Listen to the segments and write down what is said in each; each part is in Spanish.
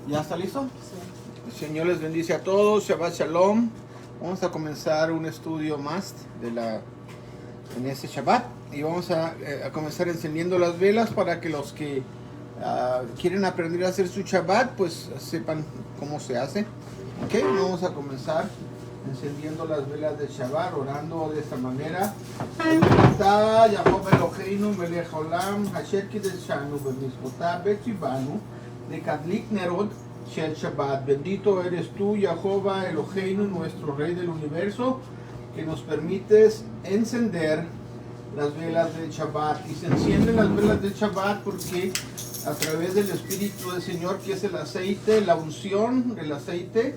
¿Ya está listo? Sí. El Señor les bendice a todos. Shabbat Shalom. Vamos a comenzar un estudio más en este Shabbat. Y vamos a comenzar encendiendo las velas para que los que quieren aprender a hacer su Shabbat, pues sepan cómo se hace. Ok, vamos a comenzar encendiendo las velas de Shabbat, orando de esta manera. Bendito eres tú, Jehová Eloheinu, nuestro Rey del Universo, que nos permites encender las velas del Shabbat. Y se encienden las velas del Shabbat porque a través del Espíritu del Señor, que es el aceite, la unción del aceite,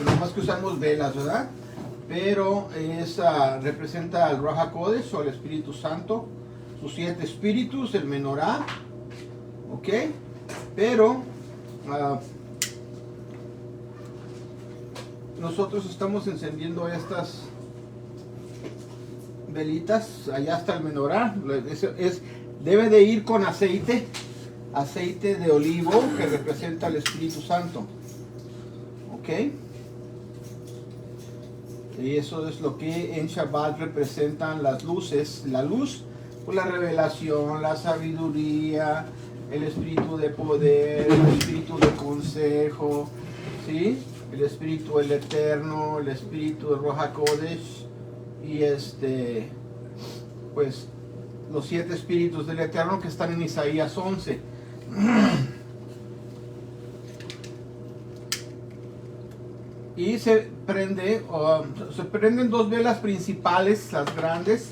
lo más que usamos velas, ¿verdad? Pero representa al Ruach HaKodesh o al Espíritu Santo, sus 7 espíritus, el menorá, ¿ok? Pero nosotros estamos encendiendo estas velitas. Allá está el menorá. Debe de ir con aceite de olivo, que representa al Espíritu Santo, ¿ok? Y eso es lo que en Shabbat representan las luces. La luz, pues la revelación, la sabiduría, el espíritu de poder, el espíritu de consejo, ¿sí? El espíritu del eterno, el espíritu de Ruach HaKodesh, y pues los 7 espíritus del eterno que están en Isaías 11. Y se prenden 2 velas principales, las grandes,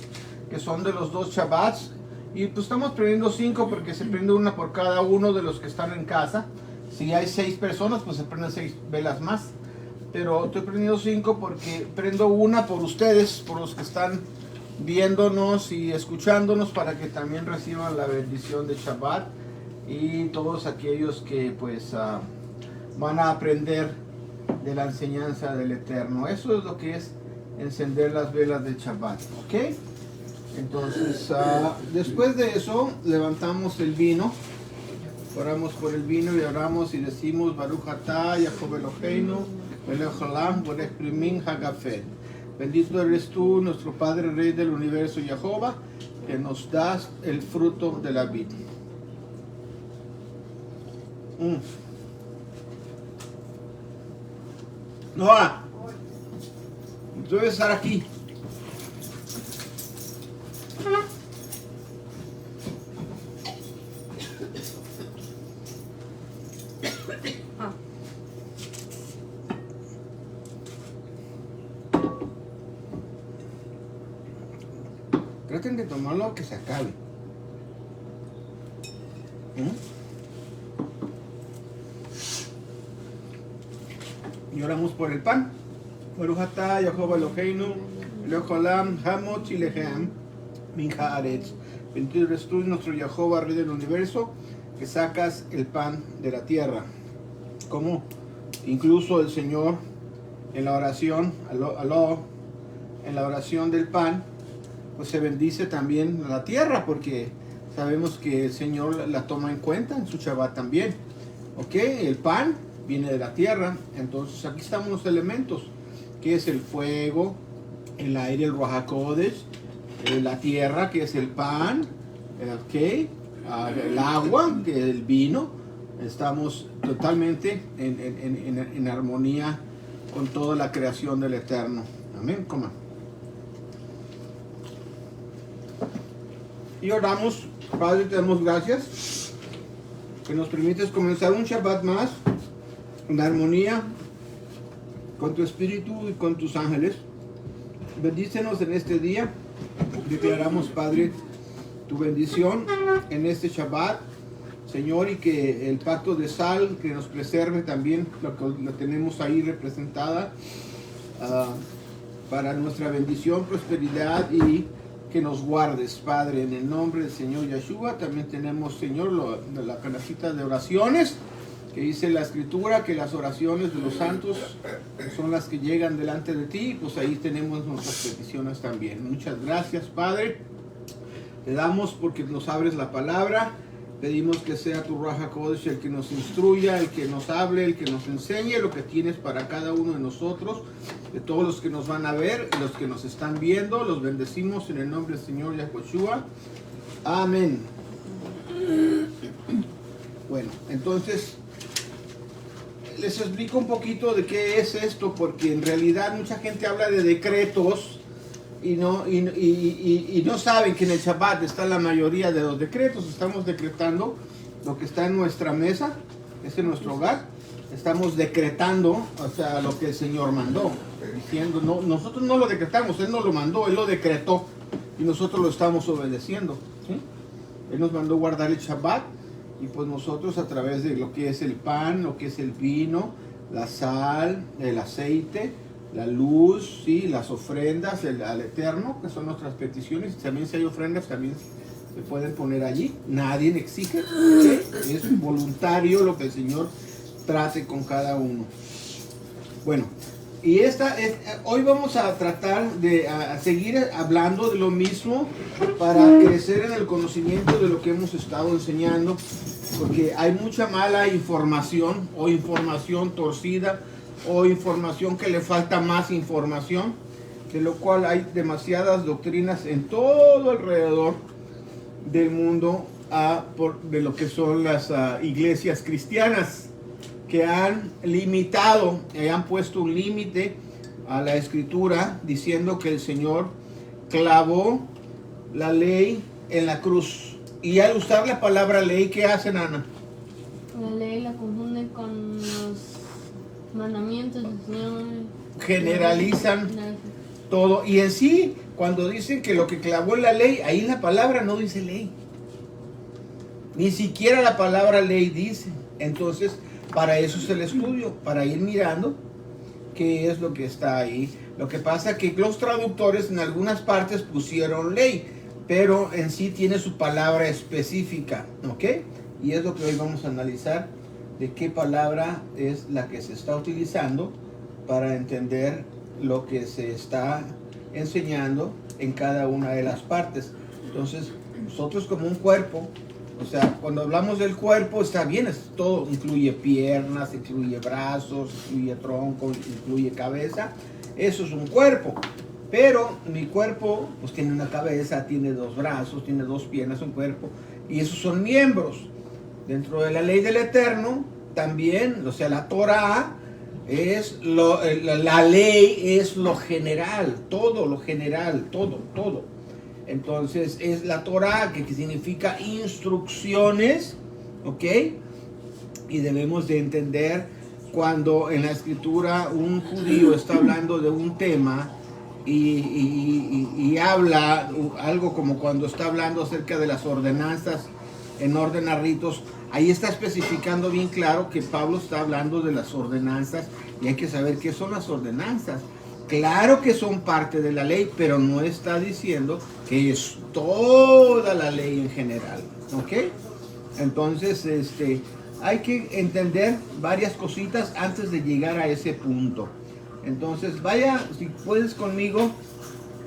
que son de los 2 Shabbats. Y pues estamos prendiendo 5 porque se prende una por cada uno de los que están en casa. Si hay 6 personas, pues se prenden 6 velas más. Pero estoy prendiendo 5 porque prendo una por ustedes, por los que están viéndonos y escuchándonos, para que también reciban la bendición de Shabbat. Y todos aquellos que pues van a aprender de la enseñanza del Eterno. Eso es lo que es encender las velas de Shabbat, ¿ok? Entonces, después de eso, levantamos el vino, oramos por el vino y oramos y decimos Baruch atah Yaakov Eloheinu melech haolam borech primin hagafel. Bendito eres tú, nuestro Padre, Rey del Universo, Jehová, que nos das el fruto de la vid. Noah, tú debes estar aquí. Traten de tomarlo que se acabe. Y oramos por el pan. Baruch atah Yaakov Eloheinu melech haolam hamot lehem min haaretz. Bendito eres tú, nuestro Jehová, Rey del Universo, que sacas el pan de la tierra. Como incluso el Señor en la oración, en la oración del pan, pues se bendice también la tierra, porque sabemos que el Señor la toma en cuenta en su Shabbat también. ¿Ok? El pan viene de la tierra. Entonces aquí estamos los elementos, que es el fuego, el aire, el Ruach HaKodesh, la tierra, que es el pan, el agua, que es el vino. Estamos totalmente en armonía con toda la creación del Eterno. Amén. Coma. Y oramos. Padre, te damos gracias que nos permites comenzar un Shabbat más en armonía con tu Espíritu y con tus ángeles. Bendícenos en este día. Declaramos, Padre, tu bendición en este Shabbat, Señor, y que el pacto de sal que nos preserve también, lo tenemos ahí representada para nuestra bendición, prosperidad, y que nos guardes, Padre, en el nombre del Señor Yeshua. También tenemos, Señor, la canastita de oraciones, que dice la Escritura que las oraciones de los santos son las que llegan delante de ti. Pues ahí tenemos nuestras peticiones también. Muchas gracias, Padre. Te damos porque nos abres la palabra. Pedimos que sea tu Ruach HaKodesh el que nos instruya, el que nos hable, el que nos enseñe lo que tienes para cada uno de nosotros, de todos los que nos van a ver, los que nos están viendo. Los bendecimos en el nombre del Señor Yahushua. Amén. Bueno, entonces les explico un poquito de qué es esto, porque en realidad mucha gente habla de decretos y no saben que en el Shabbat está la mayoría de los decretos. Estamos decretando lo que está en nuestra mesa, es en nuestro hogar. Estamos decretando, o sea, lo que el Señor mandó, diciendo, no, nosotros no lo decretamos, Él no lo mandó, Él lo decretó y nosotros lo estamos obedeciendo, ¿sí? Él nos mandó guardar el Shabbat y pues nosotros a través de lo que es el pan, lo que es el vino, la sal, el aceite, la luz, ¿sí? Las ofrendas al Eterno, que son nuestras peticiones. También si hay ofrendas, también se pueden poner allí. Nadie exige, ¿sí? Es voluntario lo que el Señor trate con cada uno. Bueno, y hoy vamos a tratar de seguir hablando de lo mismo para crecer en el conocimiento de lo que hemos estado enseñando, porque hay mucha mala información o información torcida o información que le falta más información, de lo cual hay demasiadas doctrinas en todo alrededor del mundo de lo que son las iglesias cristianas, que han limitado, han puesto un límite a la escritura, diciendo que el Señor clavó la ley en la cruz. Y al usar la palabra ley, ¿qué hacen, Ana? La ley la confunden con los mandamientos del Señor. Generalizan todo. Y en sí, cuando dicen que lo que clavó en la ley, ahí la palabra no dice ley. Ni siquiera la palabra ley dice. Entonces, para eso es el estudio, para ir mirando qué es lo que está ahí. Lo que pasa es que los traductores en algunas partes pusieron ley, pero en sí tiene su palabra específica, ¿ok? Y es lo que hoy vamos a analizar, de qué palabra es la que se está utilizando para entender lo que se está enseñando en cada una de las partes. Entonces, nosotros como un cuerpo, o sea, cuando hablamos del cuerpo, está bien, es todo, incluye piernas, incluye brazos, incluye tronco, incluye cabeza. Eso es un cuerpo. Pero mi cuerpo, pues tiene una cabeza, tiene dos brazos, tiene dos piernas, un cuerpo. Y esos son miembros. Dentro de la ley del Eterno, también, o sea, la Torah es la ley es lo general, todo lo general, todo. Entonces es la Torah, que significa instrucciones, ¿ok? Y debemos de entender cuando en la escritura un judío está hablando de un tema y habla algo como cuando está hablando acerca de las ordenanzas en orden a ritos. Ahí está especificando bien claro que Pablo está hablando de las ordenanzas y hay que saber qué son las ordenanzas. Claro que son parte de la ley, pero no está diciendo que es toda la ley en general, ¿ok? Entonces, hay que entender varias cositas antes de llegar a ese punto. Entonces, vaya, si puedes conmigo,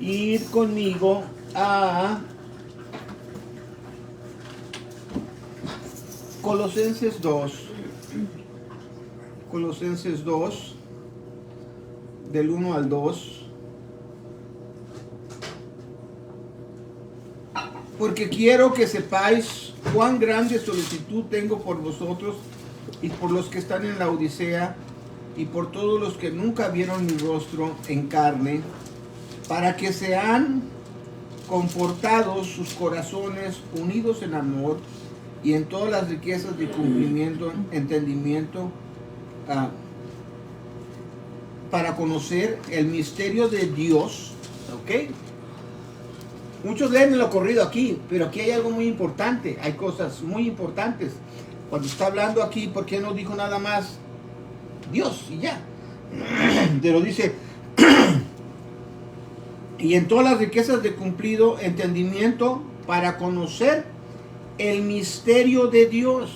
ir conmigo a Colosenses 2. Colosenses 2. Del 1 al 2, porque quiero que sepáis cuán grande solicitud tengo por vosotros y por los que están en la Odisea y por todos los que nunca vieron mi rostro en carne, para que sean confortados sus corazones unidos en amor y en todas las riquezas de cumplimiento, entendimiento, para conocer el misterio de Dios, ¿ok? Muchos leen lo corrido aquí, pero aquí hay algo muy importante, hay cosas muy importantes. Cuando está hablando aquí, ¿por qué no dijo nada más Dios y ya? Pero dice, y en todas las riquezas de cumplido entendimiento para conocer el misterio de Dios.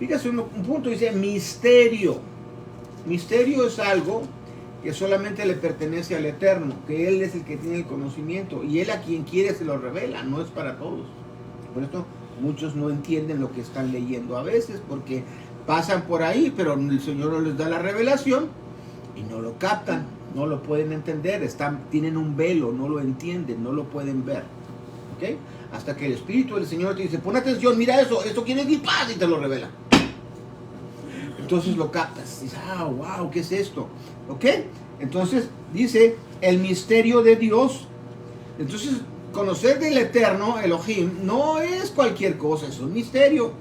Fíjate un punto, dice misterio. Misterio es algo que solamente le pertenece al Eterno, que Él es el que tiene el conocimiento y Él a quien quiere se lo revela, no es para todos. Por esto Muchos no entienden lo que están leyendo a veces porque pasan por ahí, pero el Señor no les da la revelación y no lo captan, no lo pueden entender, tienen un velo, no lo entienden, no lo pueden ver. ¿Ok? Hasta que el Espíritu del Señor te dice, pon atención, mira eso, esto quiere decir paz, y te lo revela. Entonces lo captas, dices, wow, ¿qué es esto? ¿Ok? Entonces dice, el misterio de Dios. Entonces, conocer del Eterno, Elohim, no es cualquier cosa, es un misterio.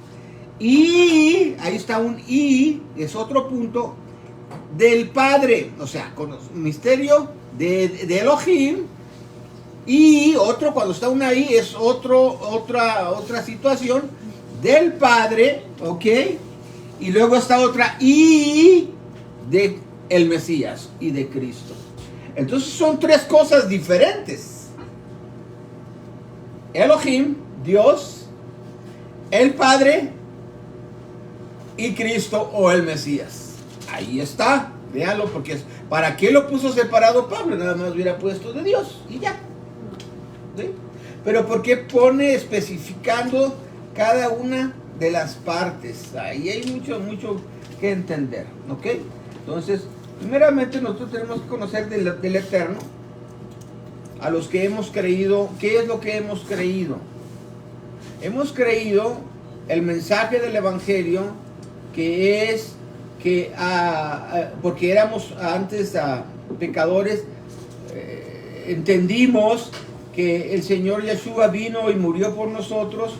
Y, ahí está un y, es otro punto, del Padre. O sea, misterio de Elohim. Y otro, cuando está una I, es otra situación del Padre, ¿ok? Y luego está otra I de el Mesías y de Cristo. Entonces son tres cosas diferentes. Elohim, Dios, el Padre y Cristo o el Mesías. Ahí está, véanlo, porque ¿para qué lo puso separado Pablo? Nada más hubiera puesto de Dios y ya. ¿Sí? Pero ¿por qué pone especificando cada una de las partes? Ahí hay mucho que entender, ¿ok? Entonces, primeramente nosotros tenemos que conocer del Eterno, a los que hemos creído. ¿Qué es lo que hemos creído? Hemos creído el mensaje del Evangelio, que es que porque éramos antes pecadores, entendimos que el Señor Yeshua vino y murió por nosotros.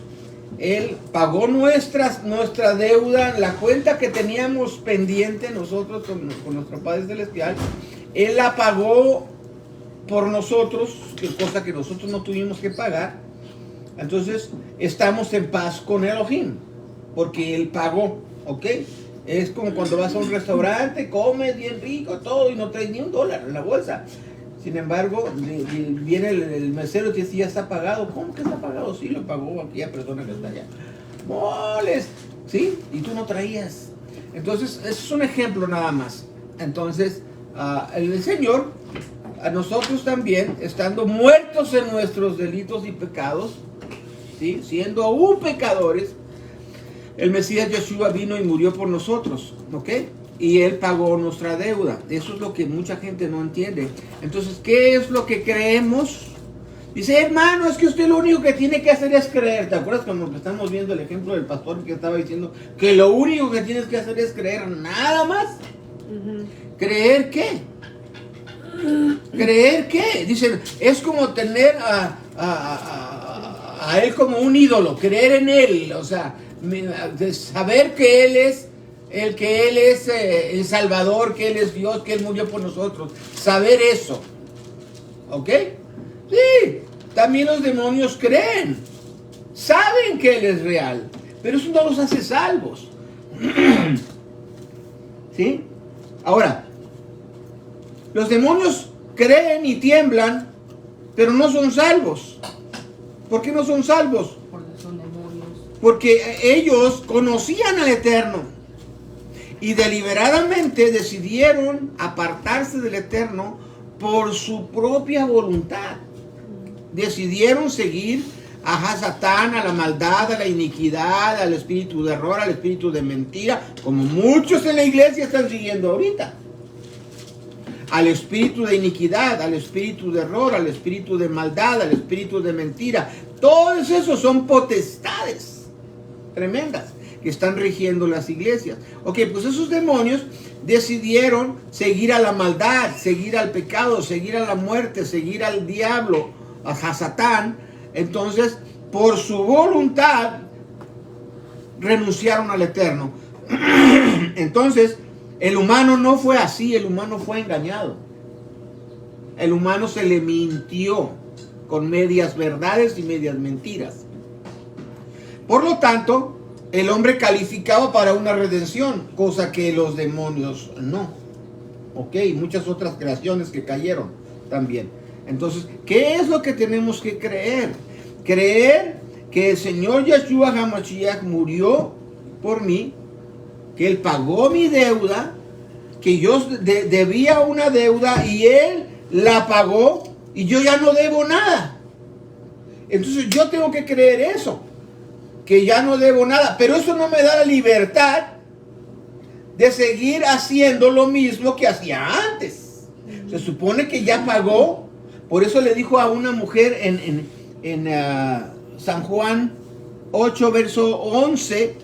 Él pagó nuestra deuda, la cuenta que teníamos pendiente nosotros con nuestro Padre Celestial. Él la pagó por nosotros, cosa que nosotros no tuvimos que pagar. Entonces estamos en paz con Elohim, porque Él pagó, ¿ok? Es como cuando vas a un restaurante, comes bien rico, todo, y no traes ni $1 en la bolsa. Sin embargo, viene el mesero y te dice, ya está pagado. ¿Cómo que está pagado? Sí, lo pagó aquella persona que está allá. ¡Moles! ¿Sí? Y tú no traías. Entonces, eso es un ejemplo nada más. Entonces, el Señor, a nosotros también, estando muertos en nuestros delitos y pecados, ¿sí? Siendo aún pecadores, el Mesías Yeshua vino y murió por nosotros, ¿ok? Y Él pagó nuestra deuda. Eso es lo que mucha gente no entiende. Entonces, ¿qué es lo que creemos? Dice, hermano, es que usted lo único que tiene que hacer es creer. ¿Te acuerdas cuando estamos viendo el ejemplo del pastor que estaba diciendo que lo único que tienes que hacer es creer, nada más? ¿Creer qué? ¿Creer qué? Dicen, es como tener a Él como un ídolo, creer en Él, o sea, saber que Él es el Salvador, que Él es Dios, que Él murió por nosotros. Saber eso. ¿Ok? Sí, también los demonios creen. Saben que Él es real, pero eso no los hace salvos. ¿Sí? Ahora, los demonios creen y tiemblan, pero no son salvos. ¿Por qué no son salvos? Porque son demonios. Porque ellos conocían al Eterno y deliberadamente decidieron apartarse del Eterno por su propia voluntad. Decidieron seguir a Satán, a la maldad, a la iniquidad, al espíritu de error, al espíritu de mentira, como muchos en la iglesia están siguiendo ahorita. Al espíritu de iniquidad, al espíritu de error, al espíritu de maldad, al espíritu de mentira. Todos esos son potestades tremendas que están rigiendo las iglesias. Ok, pues esos demonios decidieron seguir a la maldad, seguir al pecado, seguir a la muerte, seguir al diablo, a Satán. Entonces, por su voluntad, renunciaron al Eterno. Entonces, el humano no fue así, el humano fue engañado. El humano se le mintió con medias verdades y medias mentiras. Por lo tanto, el hombre calificaba para una redención, cosa que los demonios no. Ok, muchas otras creaciones que cayeron también. Entonces, ¿qué es lo que tenemos que creer? Creer que el Señor Yeshua HaMashiach murió por mí, que Él pagó mi deuda, que yo debía una deuda y Él la pagó y yo ya no debo nada. Entonces yo tengo que creer eso. que ya no debo nada, pero eso no me da la libertad de seguir haciendo lo mismo que hacía antes. Se supone que ya pagó. Por eso le dijo a una mujer en San Juan 8, verso 11,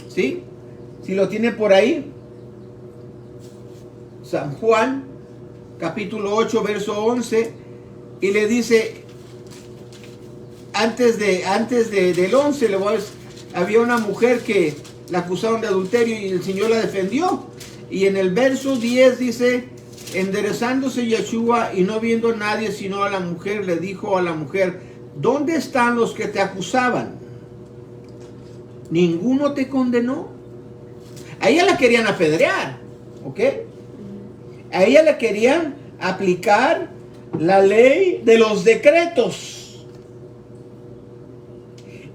¿sí? Si lo tiene por ahí. San Juan, capítulo 8, verso 11, y le dice, antes del 11, había una mujer que la acusaron de adulterio y el Señor la defendió. Y en el verso 10 dice, enderezándose Yeshua y no viendo a nadie sino a la mujer, le dijo a la mujer, ¿dónde están los que te acusaban? ¿Ninguno te condenó? A ella la querían apedrear, ¿ok? A ella le querían aplicar la ley de los decretos.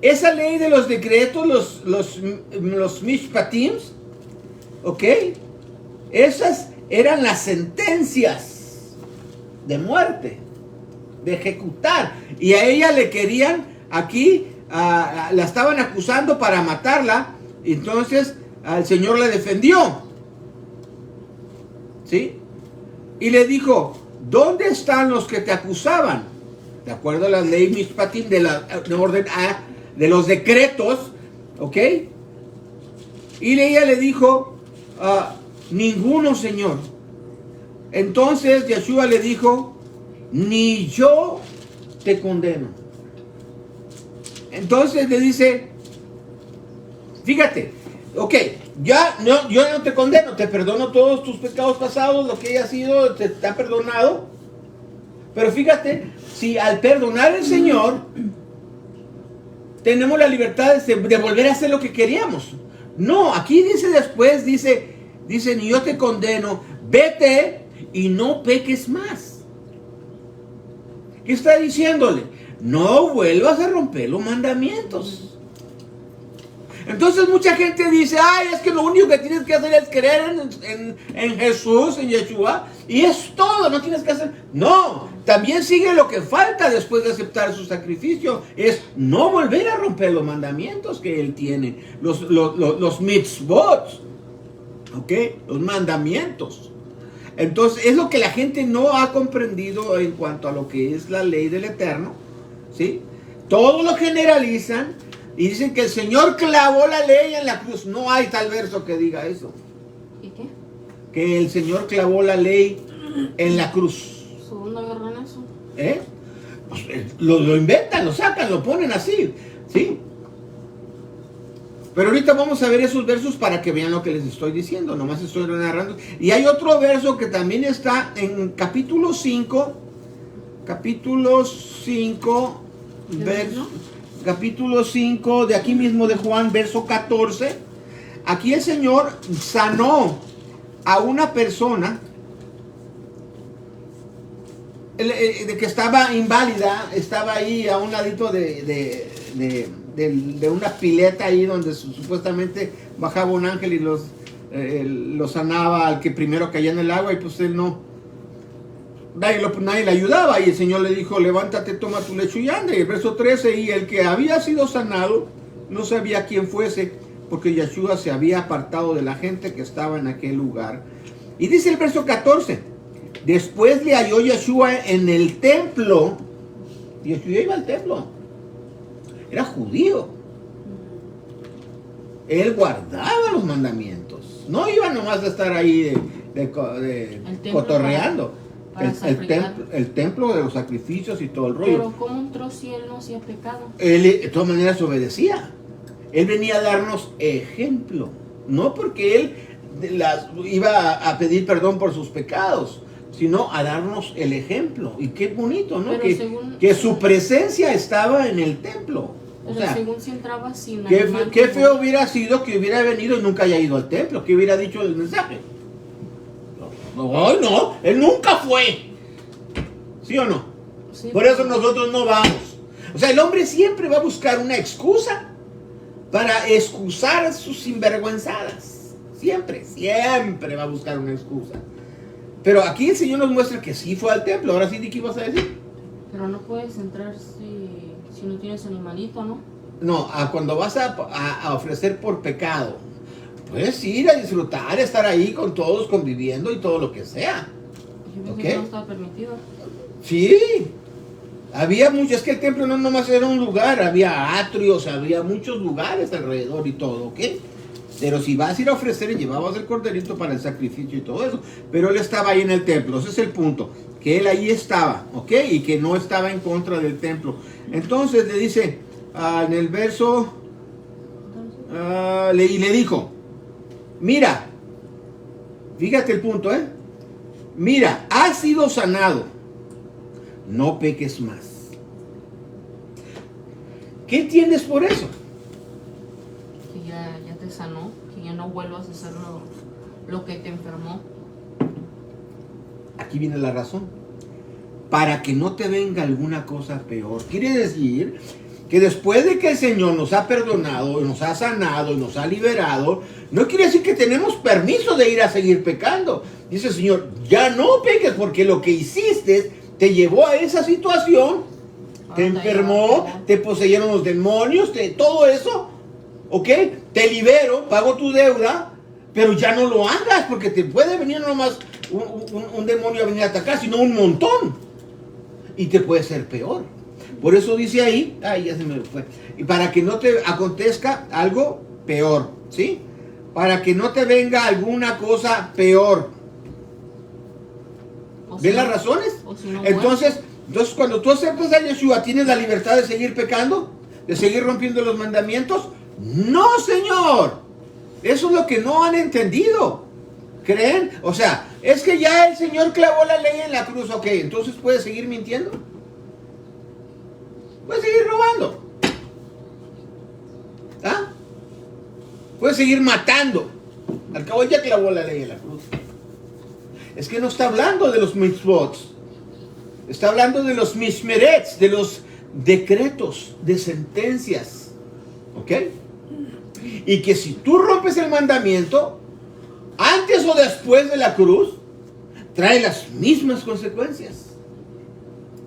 Esa ley de los decretos, los mishpatim, ¿ok? Esas eran las sentencias de muerte, de ejecutar. Y a ella le querían aquí, la estaban acusando para matarla. Entonces al Señor le defendió, ¿sí? Y le dijo, ¿dónde están los que te acusaban? De acuerdo a la ley mishpatim de orden A, de los decretos, ¿ok? Y ella le dijo, ninguno, Señor. Entonces Yeshua le dijo, ni yo te condeno. Entonces le dice, fíjate, ok, yo no te condeno, te perdono todos tus pecados pasados, lo que haya sido, te ha perdonado. Pero fíjate, si al perdonar al Señor, tenemos la libertad de volver a hacer lo que queríamos. No, aquí dice después, dice, ni yo te condeno, vete y no peques más. ¿Qué está diciéndole? No vuelvas a romper los mandamientos. Entonces mucha gente dice, ay, es que lo único que tienes que hacer es creer en Jesús, en Yeshua, y es todo, no tienes que hacer. No, también sigue lo que falta después de aceptar su sacrificio, es no volver a romper los mandamientos que Él tiene, los mitzvot, ¿ok? Los mandamientos. Entonces es lo que la gente no ha comprendido en cuanto a lo que es la ley del Eterno, ¿sí? Todos lo generalizan y dicen que el Señor clavó la ley en la cruz. No hay tal verso que diga eso. ¿Y qué? Que el Señor clavó la ley en la cruz. ¿Dónde agarran eso? Pues, lo inventan, lo sacan, lo ponen así, ¿sí? Pero ahorita vamos a ver esos versos para que vean lo que les estoy diciendo. Nomás estoy narrando. Y hay otro verso que también está en capítulo 5. Capítulo 5, verso... Capítulo 5 de aquí mismo de Juan, verso 14. Aquí el Señor sanó a una persona de que estaba inválida, estaba ahí a un ladito de una pileta ahí donde supuestamente bajaba un ángel y lo sanaba al que primero caía en el agua, y pues él no. Nadie le ayudaba, y el Señor le dijo, levántate, toma tu lecho y anda. Y el verso 13, y el que había sido sanado no sabía quién fuese, porque Yeshua se había apartado de la gente que estaba en aquel lugar. Y dice el verso 14, después le halló Yeshua en el templo. Yeshua iba al templo, era judío, él guardaba los mandamientos, no iba nomás a estar ahí cotorreando. El templo de los sacrificios y todo el rollo. Pero ¿cómo entró si él no hacía pecado? Él de todas maneras obedecía. Él venía a darnos ejemplo. No porque él iba a pedir perdón por sus pecados, sino a darnos el ejemplo. Y qué bonito, ¿no? Que su presencia estaba en el templo. Pero o sea, según si entraba sin qué feo hubiera sido que hubiera venido y nunca haya ido al templo. ¿Qué hubiera dicho el mensaje? No, él nunca fue. ¿Sí o no? Sí, por eso nosotros no vamos. O sea, el hombre siempre va a buscar una excusa para excusar sus sinvergüenzadas. Siempre va a buscar una excusa. Pero aquí el Señor nos muestra que sí fue al templo. Ahora sí, ¿qué ibas a decir? Pero no puedes entrar si no tienes animalito, ¿no? No, cuando vas a ofrecer por pecado. Puedes ir a disfrutar, estar ahí con todos, conviviendo y todo lo que sea. Yo pensé ¿Ok? que no estaba permitido. Sí. Había mucho, es que el templo no nomás era un lugar, había atrios, había muchos lugares alrededor y todo, ¿ok? Pero si vas a ir a ofrecer y llevabas el corderito para el sacrificio y todo eso, pero él estaba ahí en el templo, ese es el punto, que él ahí estaba, ¿ok? Y que no estaba en contra del templo. Entonces le dice, en el verso, y le dijo, mira, fíjate el punto, mira, has sido sanado, no peques más. ¿Qué tienes por eso? Que ya te sanó, que ya no vuelvas a hacer lo que te enfermó. Aquí viene la razón. Para que no te venga alguna cosa peor. Quiere decir que después de que el Señor nos ha perdonado, nos ha sanado y nos ha liberado, no quiere decir que tenemos permiso de ir a seguir pecando. Dice el Señor, ya no peques porque lo que hiciste te llevó a esa situación. Te enfermó, te poseyeron los demonios, todo eso, ¿ok? Te libero, pago tu deuda, pero ya no lo hagas porque te puede venir no nomás un demonio a venir a atacar, sino un montón. Y te puede ser peor. Por eso dice ahí, ya se me fue, y para que no te acontezca algo peor, ¿sí? Para que no te venga alguna cosa peor. ¿Ven las razones? Entonces cuando tú aceptas a Yeshua, ¿tienes la libertad de seguir pecando? ¿De seguir rompiendo los mandamientos? No, Señor. Eso es lo que no han entendido. ¿Creen? O sea, es que ya el Señor clavó la ley en la cruz. Ok, entonces puedes seguir mintiendo. Puedes seguir robando. ¿Ah? Puedes seguir matando. Al cabo ya clavó la ley en la cruz. Es que no está hablando de los mitzvot. Está hablando de los mishmerets, de los decretos, de sentencias. ¿Ok? Y que si tú rompes el mandamiento, antes o después de la cruz, trae las mismas consecuencias.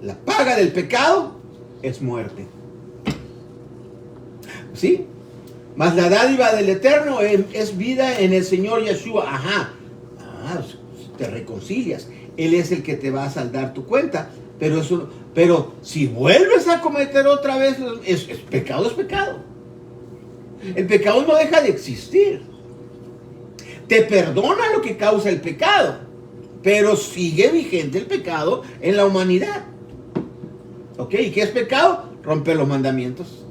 La paga del pecado es muerte. ¿Sí? Mas la dádiva del Eterno es vida en el Señor Yeshua. Ajá. Te reconcilias. Él es el que te va a saldar tu cuenta. Pero si vuelves a cometer otra vez, pecado es pecado. El pecado no deja de existir. Te perdona lo que causa el pecado, pero sigue vigente el pecado en la humanidad. ¿Ok? ¿Y qué es pecado? Romper los mandamientos.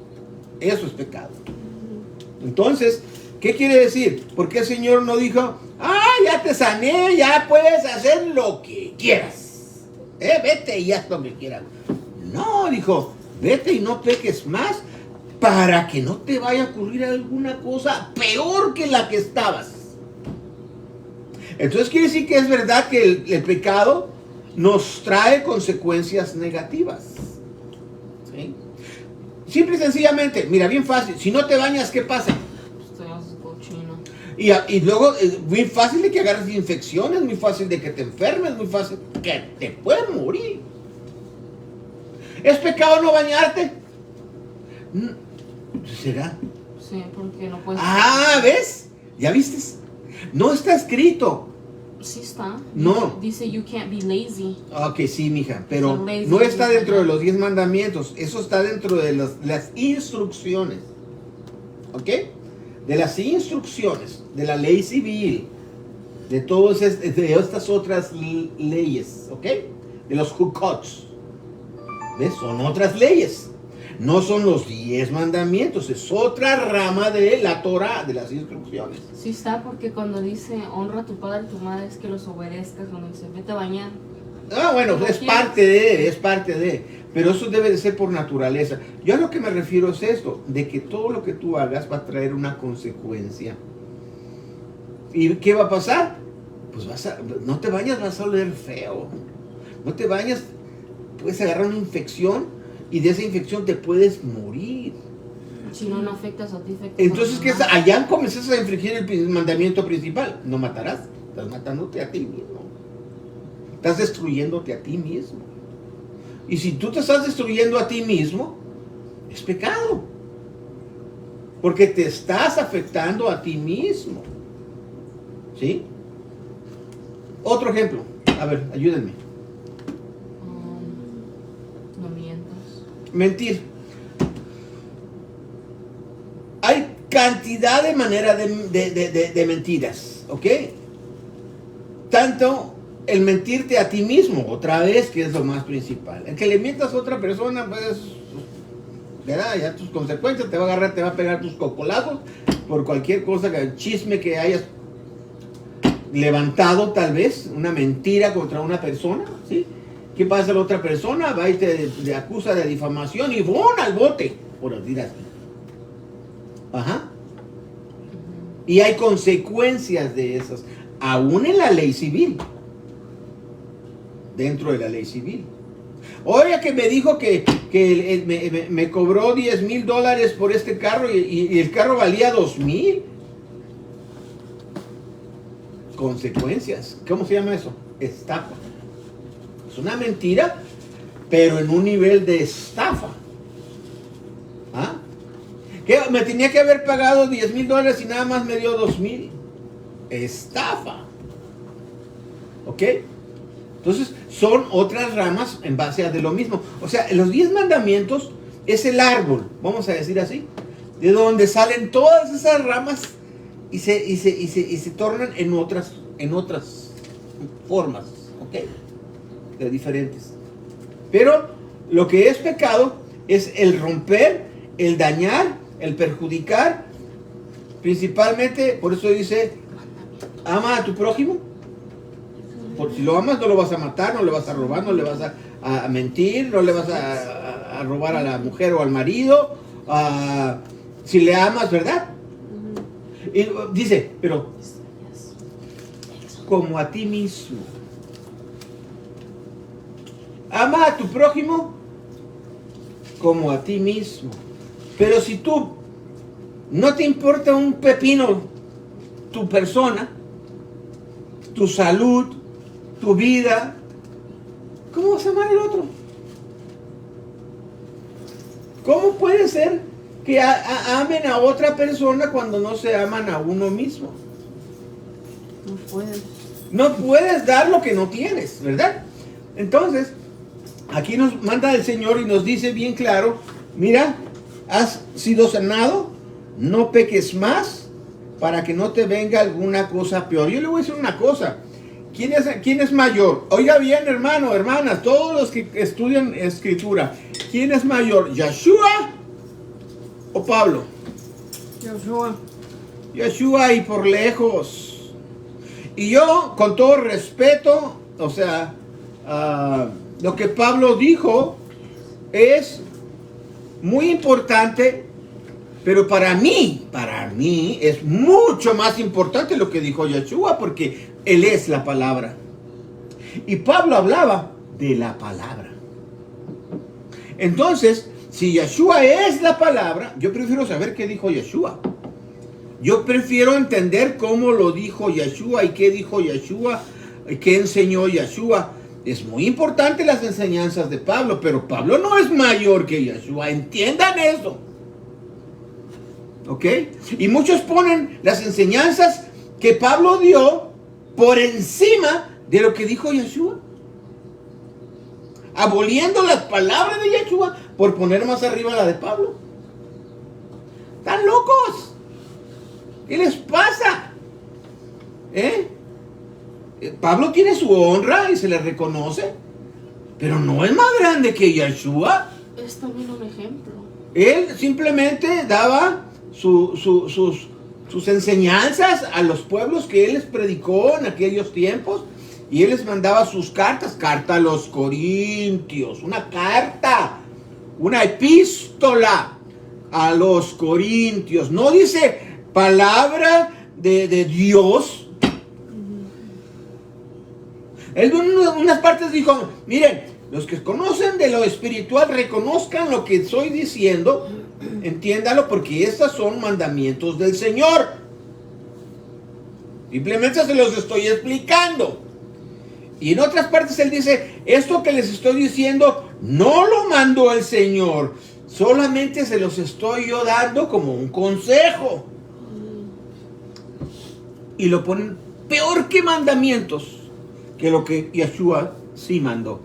Eso es pecado. Entonces, ¿qué quiere decir? ¿Por qué el Señor no dijo, ya te sané, ya puedes hacer lo que quieras? Vete y haz lo que quieras. No, dijo, vete y no peques más para que no te vaya a ocurrir alguna cosa peor que la que estabas. Entonces quiere decir que es verdad que el pecado nos trae consecuencias negativas. ¿Sí? Simple y sencillamente, mira, bien fácil, si no te bañas, ¿qué pasa? Y luego, muy fácil de que agarres infecciones, muy fácil de que te enfermes, muy fácil que te puedes morir. ¿Es pecado no bañarte? ¿Será? Sí, porque no puedes. ¿Ves? ¿Ya viste? No está escrito. Sí está. No. Dice, you can't be lazy. Ok, sí, mija, pero no está dentro de los 10 mandamientos. Eso está dentro de las instrucciones. ¿Ok? De las instrucciones, de la ley civil, de todas estas otras leyes, ¿ok? De los hukots. ¿Ves? Son otras leyes. No son los 10 mandamientos, es otra rama de la Torah, de las instrucciones. Sí está, porque cuando dice honra a tu padre y tu madre es que los obedezcas, cuando dice vete a bañar. Bueno, es parte de, pero eso debe de ser por naturaleza. Yo a lo que me refiero es esto, de que todo lo que tú hagas va a traer una consecuencia. ¿Y qué va a pasar? Pues no te bañas, vas a oler feo. No te bañas, puedes agarrar una infección y de esa infección te puedes morir. Si no afectas a ti, afectas. Entonces, ¿qué es? Allá comienzas a infringir el mandamiento principal. No matarás, estás matándote a ti mismo. Estás destruyéndote a ti mismo. Y si tú te estás destruyendo a ti mismo, es pecado. porque te estás afectando a ti mismo. ¿Sí? Otro ejemplo. A ver, ayúdenme. No mientas. Mentir. Hay cantidad de maneras de mentiras, ¿ok? Tanto el mentirte a ti mismo, otra vez, que es lo más principal. El que le mientas a otra persona, pues, ¿verdad? Ya tus consecuencias, te va a agarrar, te va a pegar tus cocolazos por cualquier cosa, chisme que hayas levantado, tal vez, una mentira contra una persona, ¿sí? ¿Qué pasa a la otra persona? Va y te acusa de difamación y ¡bum! Al bote, por decir así. Ajá. Y hay consecuencias de esas, aún en la ley civil. Dentro de la ley civil. Oye, que me dijo que me cobró $10,000 por este carro y el carro valía $2,000. Consecuencias. ¿Cómo se llama eso? Estafa. Es una mentira, pero en un nivel de estafa. ¿Ah? ¿Qué? Me tenía que haber pagado $10,000 y nada más me dio $2,000. Estafa. ¿Ok? Entonces, son otras ramas en base a de lo mismo. O sea, los 10 mandamientos es el árbol, vamos a decir así, de donde salen todas esas ramas y se tornan en otras formas, ¿ok? De diferentes. Pero lo que es pecado es el romper, el dañar, el perjudicar, principalmente, por eso dice, ama a tu prójimo. Por si lo amas, no lo vas a matar, no le vas a robar, no le vas a mentir, no le vas a robar a la mujer o al marido. Si le amas, ¿verdad? Y dice, pero como a ti mismo. Ama a tu prójimo como a ti mismo. Pero si tú no te importa un pepino tu persona, tu salud, tu vida, ¿cómo vas a amar al otro? ¿Cómo puede ser que amen a otra persona cuando no se aman a uno mismo? No puedes. No puedes dar lo que no tienes, ¿verdad? Entonces, aquí nos manda el Señor y nos dice bien claro, mira, has sido sanado, no peques más para que no te venga alguna cosa peor. Yo le voy a decir una cosa. ¿Quién es mayor? Oiga bien, hermano, hermanas, todos los que estudian escritura. ¿Quién es mayor? ¿Yeshua o Pablo? Yeshua. Yeshua y por lejos. Y yo, con todo respeto, o sea, lo que Pablo dijo es muy importante, pero para mí es mucho más importante lo que dijo Yeshua, porque Él es la palabra. Y Pablo hablaba de la palabra. Entonces, si Yeshua es la palabra, yo prefiero saber qué dijo Yeshua. Yo prefiero entender cómo lo dijo Yeshua y qué dijo Yeshua, y qué enseñó Yeshua. Es muy importante las enseñanzas de Pablo, pero Pablo no es mayor que Yeshua. Entiendan eso. ¿Ok? Y muchos ponen las enseñanzas que Pablo dio por encima de lo que dijo Yeshua. Aboliendo las palabras de Yeshua por poner más arriba la de Pablo. ¿Están locos? ¿Qué les pasa? Pablo tiene su honra y se le reconoce, pero no es más grande que Yeshua. Es también un ejemplo. Él simplemente daba sus enseñanzas a los pueblos que él les predicó en aquellos tiempos, y él les mandaba sus cartas, carta a los Corintios, una carta, una epístola a los Corintios. No dice palabra de Dios. Él en unas partes dijo, miren, los que conocen de lo espiritual reconozcan lo que estoy diciendo, entiéndalo, porque estos son mandamientos del Señor. Simplemente se los estoy explicando. Y en otras partes él dice, esto que les estoy diciendo no lo mandó el Señor, Solamente se los estoy yo dando como un consejo. Y lo ponen peor que mandamientos, que lo que Yeshua sí mandó.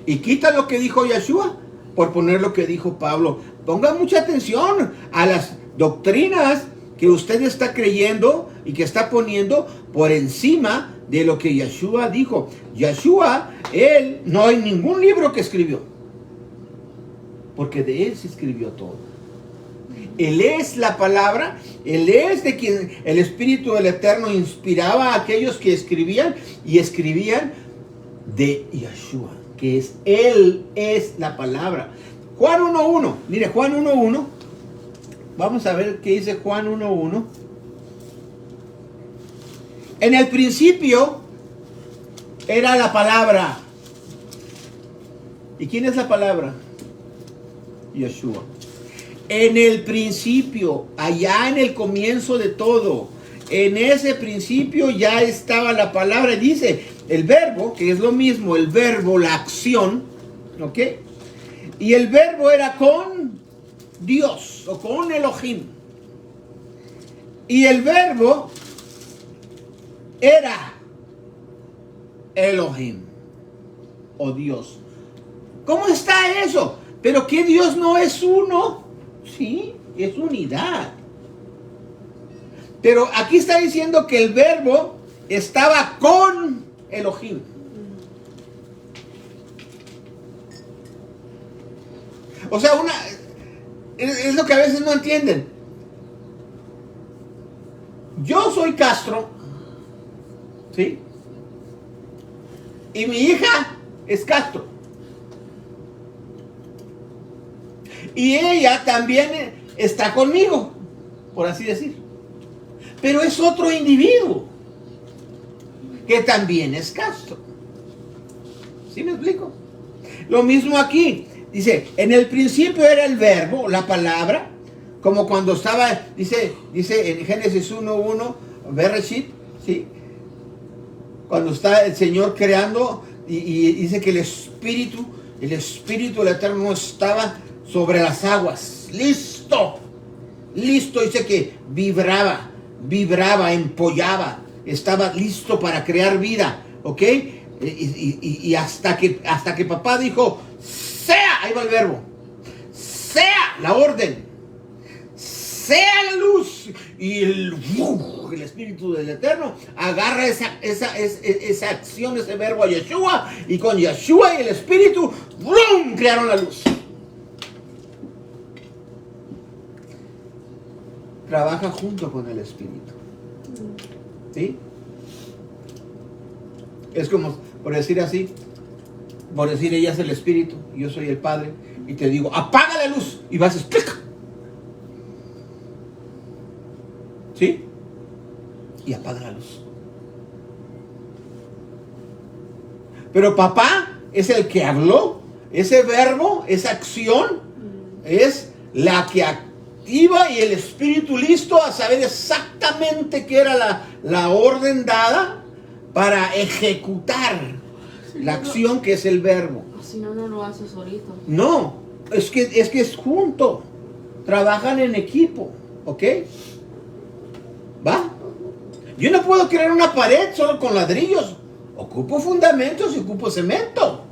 Y quita lo que dijo Yeshua por poner lo que dijo Pablo. Ponga mucha atención a las doctrinas que usted está creyendo y que está poniendo por encima de lo que Yeshua dijo. Yeshua, él, no hay ningún libro que escribió, porque de él se escribió todo. Él es la palabra, él es de quien el Espíritu del Eterno inspiraba a aquellos que escribían, y escribían de Yeshua, que es, él es la palabra. Juan 1.1, mire, Juan 1.1, vamos a ver qué dice Juan 1.1. En el principio era la palabra. ¿Y quién es la palabra? Yeshua. En el principio, allá en el comienzo de todo, en ese principio ya estaba la palabra. Dice el verbo, que es lo mismo, el verbo, la acción, ¿ok? Y el verbo era con Dios o con Elohim. Y el verbo era Elohim o Dios. ¿Cómo está eso? Pero que Dios no es uno. Sí, es unidad. Pero aquí está diciendo que el verbo estaba con Elohim. O sea, es lo que a veces no entienden. Yo soy Castro, ¿sí? Y mi hija es Castro. Y ella también está conmigo, por así decir. Pero es otro individuo que también es Castro. ¿Sí me explico? Lo mismo aquí. Dice, en el principio era el verbo, la palabra, como cuando estaba, dice en Génesis 1.1, Bereshit, ¿sí? Cuando está el Señor creando y dice que el Espíritu del Eterno estaba sobre las aguas, listo, dice que vibraba, empollaba, estaba listo para crear vida, ¿ok? Y hasta que papá dijo, sea, ahí va el verbo, sea la orden, sea la luz, y el Espíritu del Eterno agarra esa acción, ese verbo a Yeshua, y con Yeshua y el Espíritu, ¡brum!, crearon la luz. Trabaja junto con el Espíritu. ¿Sí? Es como, por decir así, ella es el Espíritu, y yo soy el Padre, y te digo, apaga la luz, y vas a explicar. ¿Sí? Y apaga la luz. Pero papá es el que habló, ese verbo, esa acción, es la que activa, y el Espíritu listo a saber exactamente qué era la orden dada para ejecutar la acción, que es el verbo. Si no, no lo haces solito. No, es que es junto. Trabajan en equipo, ¿ok? ¿Va? Yo no puedo crear una pared solo con ladrillos. Ocupo fundamentos y ocupo cemento.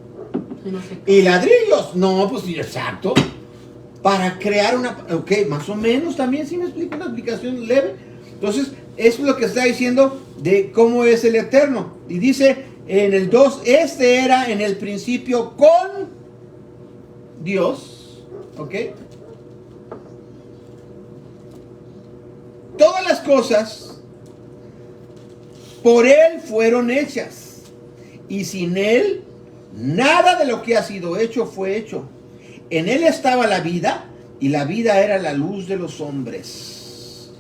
Y ladrillos. No, pues exacto. Para crear una... Ok, más o menos también, si me explico, una aplicación leve. Entonces, eso es lo que está diciendo de cómo es el Eterno. Y dice en el 2, este era en el principio con Dios. ¿Ok? Todas las cosas por Él fueron hechas, y sin Él nada de lo que ha sido hecho fue hecho. En Él estaba la vida, y la vida era la luz de los hombres.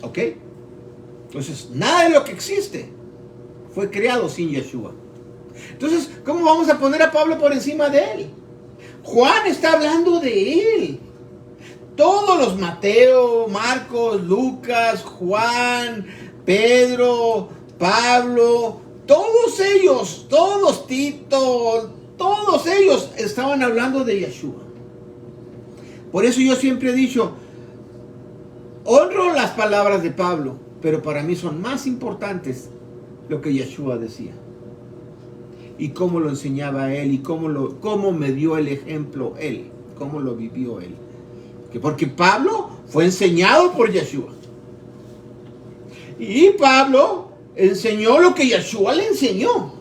¿Ok? Entonces, nada de lo que existe fue creado sin Yeshua. Entonces, ¿cómo vamos a poner a Pablo por encima de él? Juan está hablando de él. Todos los Mateo, Marcos, Lucas, Juan, Pedro, Pablo, todos ellos, todos, Tito, todos ellos estaban hablando de Yeshua. Por eso yo siempre he dicho, honro las palabras de Pablo, pero para mí son más importantes lo que Yeshua decía. Y cómo lo enseñaba él, y cómo me dio el ejemplo él, cómo lo vivió él. Porque Pablo fue enseñado por Yeshua. Y Pablo enseñó lo que Yeshua le enseñó.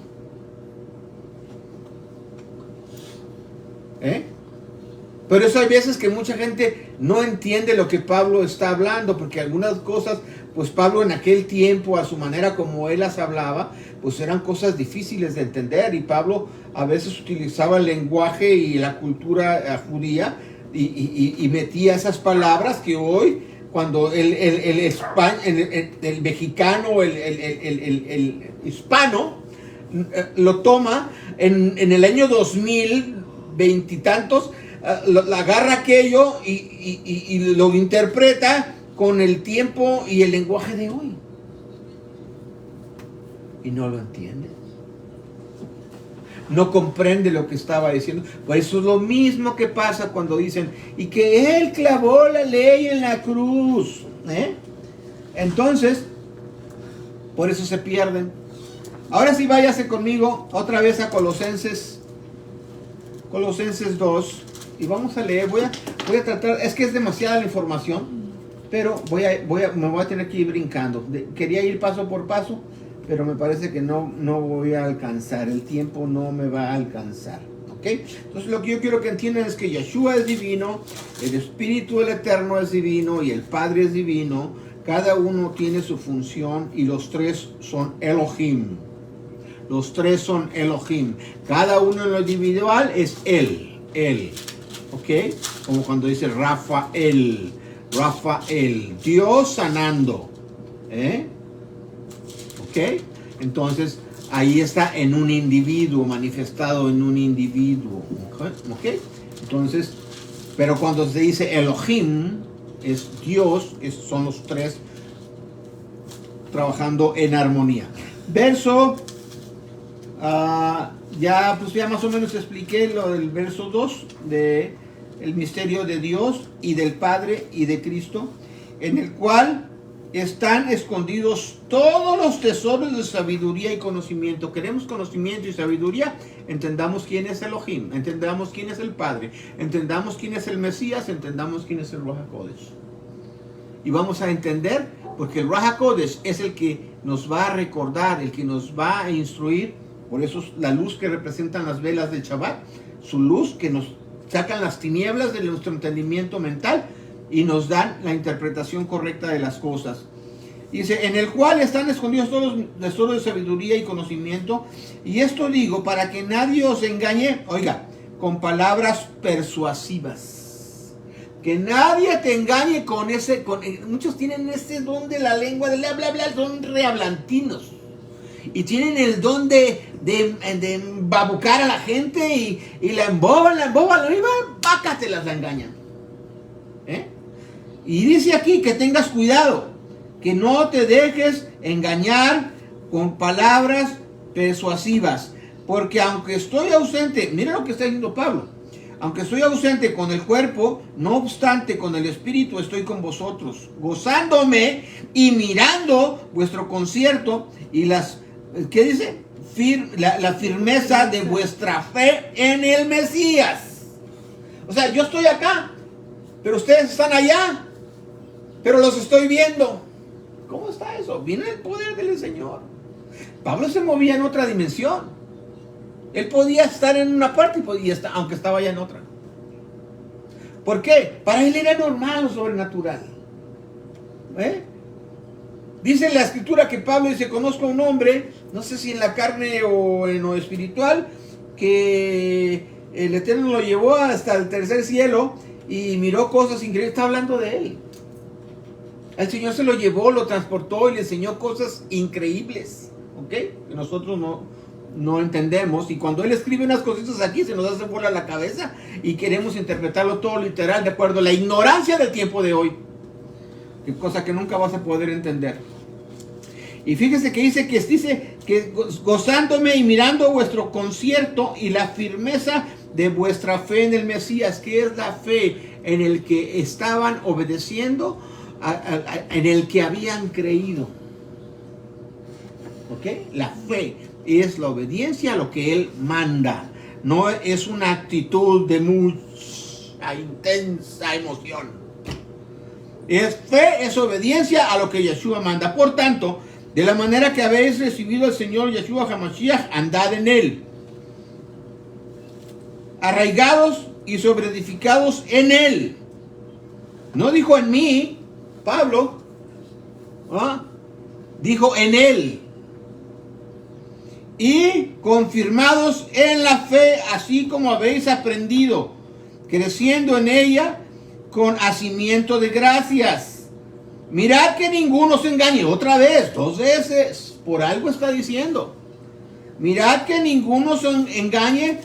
Pero eso hay veces que mucha gente no entiende lo que Pablo está hablando, porque algunas cosas, pues Pablo en aquel tiempo, a su manera como él las hablaba, pues eran cosas difíciles de entender, y Pablo a veces utilizaba el lenguaje y la cultura judía y metía esas palabras que hoy, cuando el mexicano, el hispano, lo toma en el año 2020 y tantos, agarra aquello y lo interpreta con el tiempo y el lenguaje de hoy. Y no lo entiende. No comprende lo que estaba diciendo. Pues eso es lo mismo que pasa cuando dicen, y que él clavó la ley en la cruz. Entonces, por eso se pierden. Ahora sí, váyase conmigo otra vez a Colosenses 2. Y vamos a leer, voy a tratar, es que es demasiada la información, pero me voy a tener que ir brincando. Quería ir paso por paso, pero me parece que no voy a alcanzar, el tiempo no me va a alcanzar. ¿Ok? Entonces lo que yo quiero que entiendan es que Yeshua es divino, el Espíritu del Eterno es divino y el Padre es divino. Cada uno tiene su función y los tres son Elohim. Los tres son Elohim. Cada uno en lo individual es Él. ¿Ok? Como cuando dice Rafael, Dios sanando. ¿Ok? Entonces, ahí está en un individuo, manifestado en un individuo. ¿Ok? Entonces, pero cuando se dice Elohim, es Dios, son los tres trabajando en armonía. Verso, ya más o menos expliqué lo del verso 2 de el misterio de Dios y del Padre y de Cristo, en el cual están escondidos todos los tesoros de sabiduría y conocimiento. Queremos conocimiento y sabiduría, entendamos quién es Elohim, entendamos quién es el Padre, entendamos quién es el Mesías, entendamos quién es el Ruach HaKodesh. Y vamos a entender, porque el Ruach HaKodesh es el que nos va a recordar, el que nos va a instruir. Por eso la luz que representan las velas del Shabbat, su luz que nos sacan las tinieblas de nuestro entendimiento mental y nos dan la interpretación correcta de las cosas. Dice, en el cual están escondidos todos los tesoros de sabiduría y conocimiento. Y esto digo para que nadie os engañe, oiga, con palabras persuasivas. Que nadie te engañe con muchos tienen ese don de la lengua, de bla, bla, bla, son rehablantinos. Y tienen el don de embabucar a la gente y la emboban, pácatelas, la engañan. Y dice aquí que tengas cuidado, que no te dejes engañar con palabras persuasivas. Porque aunque estoy ausente, mira lo que está diciendo Pablo, aunque estoy ausente con el cuerpo, no obstante con el espíritu estoy con vosotros, gozándome y mirando vuestro concierto y las... ¿Qué dice? La firmeza de vuestra fe en el Mesías. O sea, yo estoy acá, pero ustedes están allá, pero los estoy viendo. ¿Cómo está eso? Viene el poder del Señor. Pablo se movía en otra dimensión. Él podía estar en una parte y podía estar, aunque estaba allá en otra. ¿Por qué? Para él era normal lo sobrenatural. Dice en la escritura que Pablo dice, conozco a un hombre, no sé si en la carne o en lo espiritual, que el Eterno lo llevó hasta el tercer cielo y miró cosas increíbles. Está hablando de él. El Señor se lo llevó, lo transportó y le enseñó cosas increíbles, ¿ok? Que nosotros no entendemos. Y cuando Él escribe unas cositas aquí, se nos hace bola la cabeza y queremos interpretarlo todo literal de acuerdo a la ignorancia del tiempo de hoy. Cosa que nunca vas a poder entender. Y fíjese que dice que gozándome y mirando vuestro concierto y la firmeza de vuestra fe en el Mesías, que es la fe en el que estaban obedeciendo, en el que habían creído. ¿Ok? La fe es la obediencia a lo que Él manda. No es una actitud de mucha intensa emoción. Es fe, es obediencia a lo que Yeshua manda. Por tanto, de la manera que habéis recibido al Señor Yeshua HaMashiach, andad en Él, arraigados y sobreedificados en Él. No dijo en mí, Pablo, dijo en Él. Y confirmados en la fe, así como habéis aprendido, creciendo en ella con hacimiento de gracias. Mirad que ninguno se engañe. Otra vez, 2 veces, por algo está diciendo. Mirad que ninguno se engañe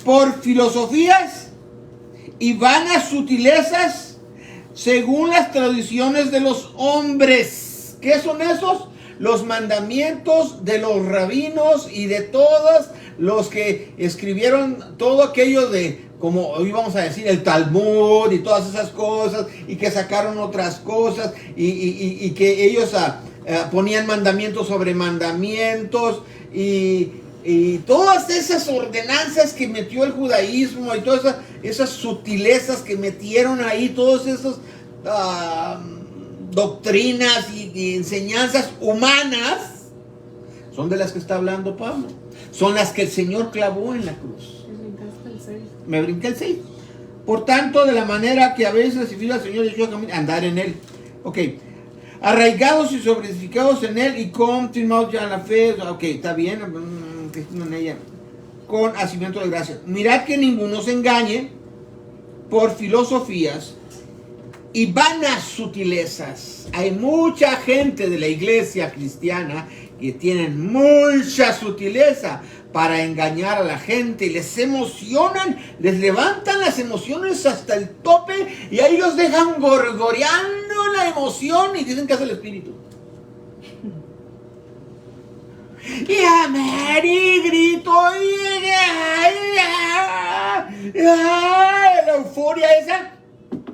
por filosofías y vanas sutilezas según las tradiciones de los hombres. ¿Qué son esos? Los mandamientos de los rabinos y de todos los que escribieron todo aquello de, como hoy vamos a decir, el Talmud y todas esas cosas, y que sacaron otras cosas, y que ellos ponían mandamientos sobre mandamientos, y todas esas ordenanzas que metió el judaísmo, y todas esas sutilezas que metieron ahí, todas esas doctrinas y enseñanzas humanas, son de las que está hablando Pablo. Son las que el Señor clavó en la cruz. Me brinqué el 6. Por tanto, de la manera que habéis recibido al Señor Yeshua, andar en Él. Ok. Arraigados y sobreedificados en Él y confirmados ya en la fe. Ok, está bien. En ella. Con hacimiento de gracia. Mirad que ninguno se engañe por filosofías y vanas sutilezas. Hay mucha gente de la iglesia cristiana que tienen mucha sutileza para engañar a la gente, y les emocionan, les levantan las emociones hasta el tope, y ahí los dejan gorgoreando la emoción y dicen que es el espíritu. Y amar y grito y la euforia esa,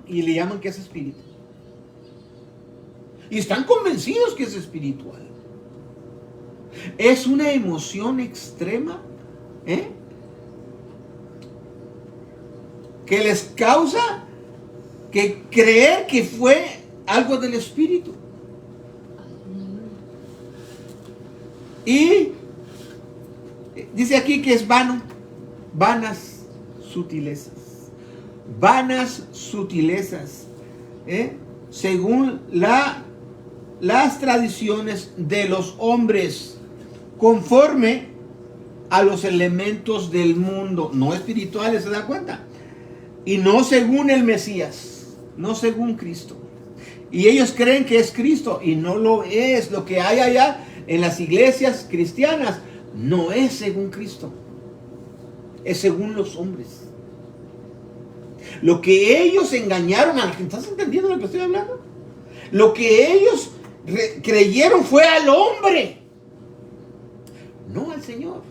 y le llaman que es espíritu. Y están convencidos que es espiritual. Es una emoción extrema, que les causa que creer que fue algo del espíritu. Y dice aquí que es vano, vanas sutilezas, según las tradiciones de los hombres, conforme a los elementos del mundo, no espirituales, ¿se da cuenta? Y no según el Mesías, no según Cristo. Y ellos creen que es Cristo y no lo es. Lo que hay allá en las iglesias cristianas no es según Cristo, es según los hombres. Lo que ellos engañaron a la gente, ¿estás entendiendo lo que estoy hablando? Lo que ellos creyeron fue al hombre, no al Señor.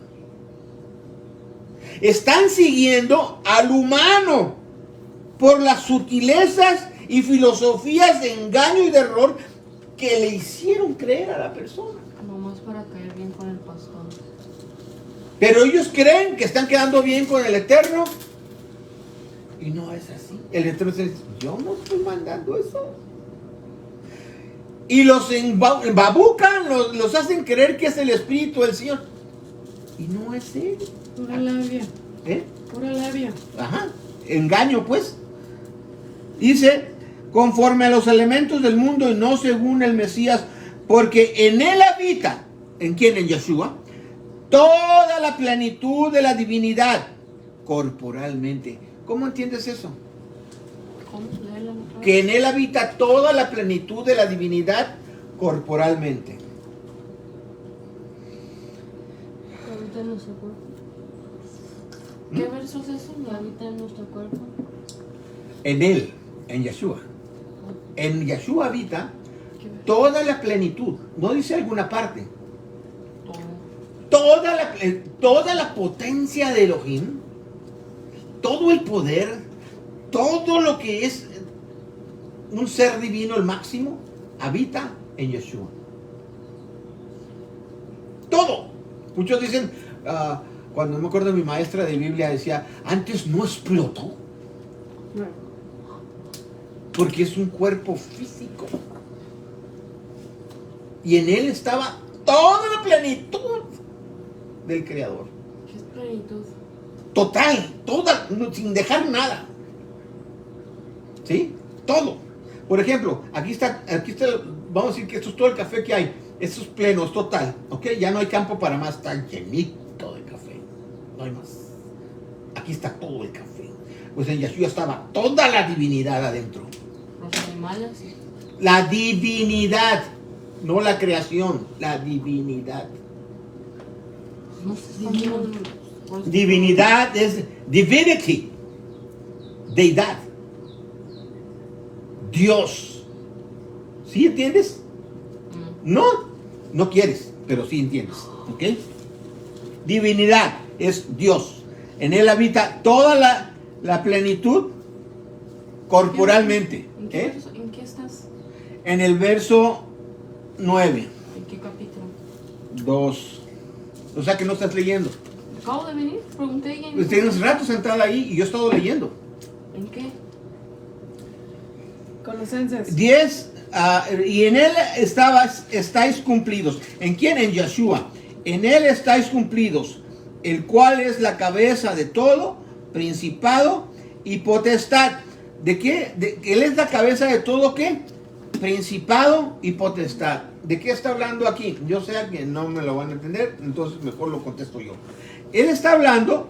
Están siguiendo al humano por las sutilezas y filosofías de engaño y de error que le hicieron creer a la persona. Nomás para caer bien con el pastor. Pero ellos creen que están quedando bien con el Eterno, y no es así. El Eterno dice: yo no estoy mandando eso. Y los embabucan, los hacen creer que es el Espíritu del Señor, y no es Él. Pura labia. Pura labia. Ajá, engaño pues. Dice, conforme a los elementos del mundo y no según el Mesías, porque en Él habita, ¿en quién? En Yeshua, toda la plenitud de la divinidad, corporalmente. ¿Cómo entiendes eso? Que en Él habita toda la plenitud de la divinidad corporalmente. Habita en nuestro cuerpo. ¿Qué verso es eso? Habita en nuestro cuerpo. En Él, en Yeshua. En Yeshua habita toda la plenitud. No dice alguna parte. toda la potencia de Elohim, todo el poder, todo lo que es un ser divino, el máximo, habita en Yeshua. Todo. Muchos dicen, cuando me acuerdo de mi maestra de Biblia decía, antes no explotó, porque es un cuerpo físico. Y en él estaba toda la plenitud del Creador. ¿Qué es plenitud? Total, toda, sin dejar nada. ¿Sí? Todo. Por ejemplo, aquí está, vamos a decir que esto es todo el café que hay. Esto es pleno, es total. ¿Ok? Ya no hay campo para más, está llenito de café. No hay más. Aquí está todo el café. Pues en Yeshua estaba toda la divinidad adentro. Los animales. La divinidad, no la creación, la divinidad. No sé, Divinidad es divinity, deidad, Dios. ¿Sí entiendes? No, no quieres, pero sí entiendes. ¿Ok? Divinidad es Dios. En él habita toda la plenitud corporalmente. ¿En qué estás? En el verso 9. ¿En qué capítulo? 2. O sea que no estás leyendo. Acabo de venir, pregunté y Pues tienes rato sentada ahí y yo he estado leyendo. ¿En qué? Colosenses. 10. Y en él estáis cumplidos. ¿En quién? En Yeshua. En él estáis cumplidos, el cual es la cabeza de todo, principado y potestad. ¿De qué? Él es la cabeza de todo, ¿qué? Principado y potestad. ¿De qué está hablando aquí? Yo sé que no me lo van a entender, entonces mejor lo contesto yo. Él está hablando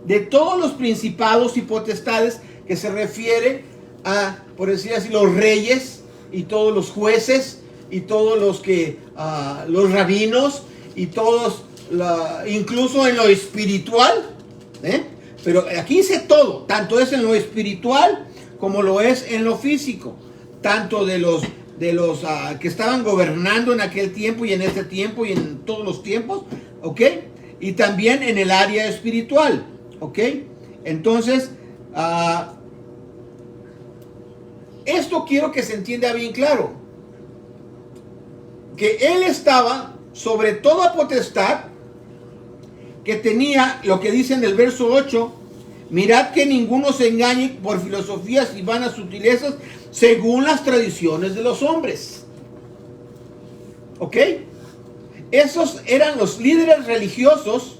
de todos los principados y potestades, que se refiere a, por decir así, los reyes y todos los jueces y todos los que los rabinos y todos, incluso en lo espiritual, pero aquí dice todo, tanto es en lo espiritual como lo es en lo físico, tanto de los que estaban gobernando en aquel tiempo y en este tiempo y en todos los tiempos, ¿ok? Y también en el área espiritual, ¿ok? Entonces, esto quiero que se entienda bien claro, que él estaba sobre toda potestad, que tenía lo que dice en el verso 8, mirad que ninguno se engañe por filosofías y vanas sutilezas según las tradiciones de los hombres. ¿Ok? Esos eran los líderes religiosos,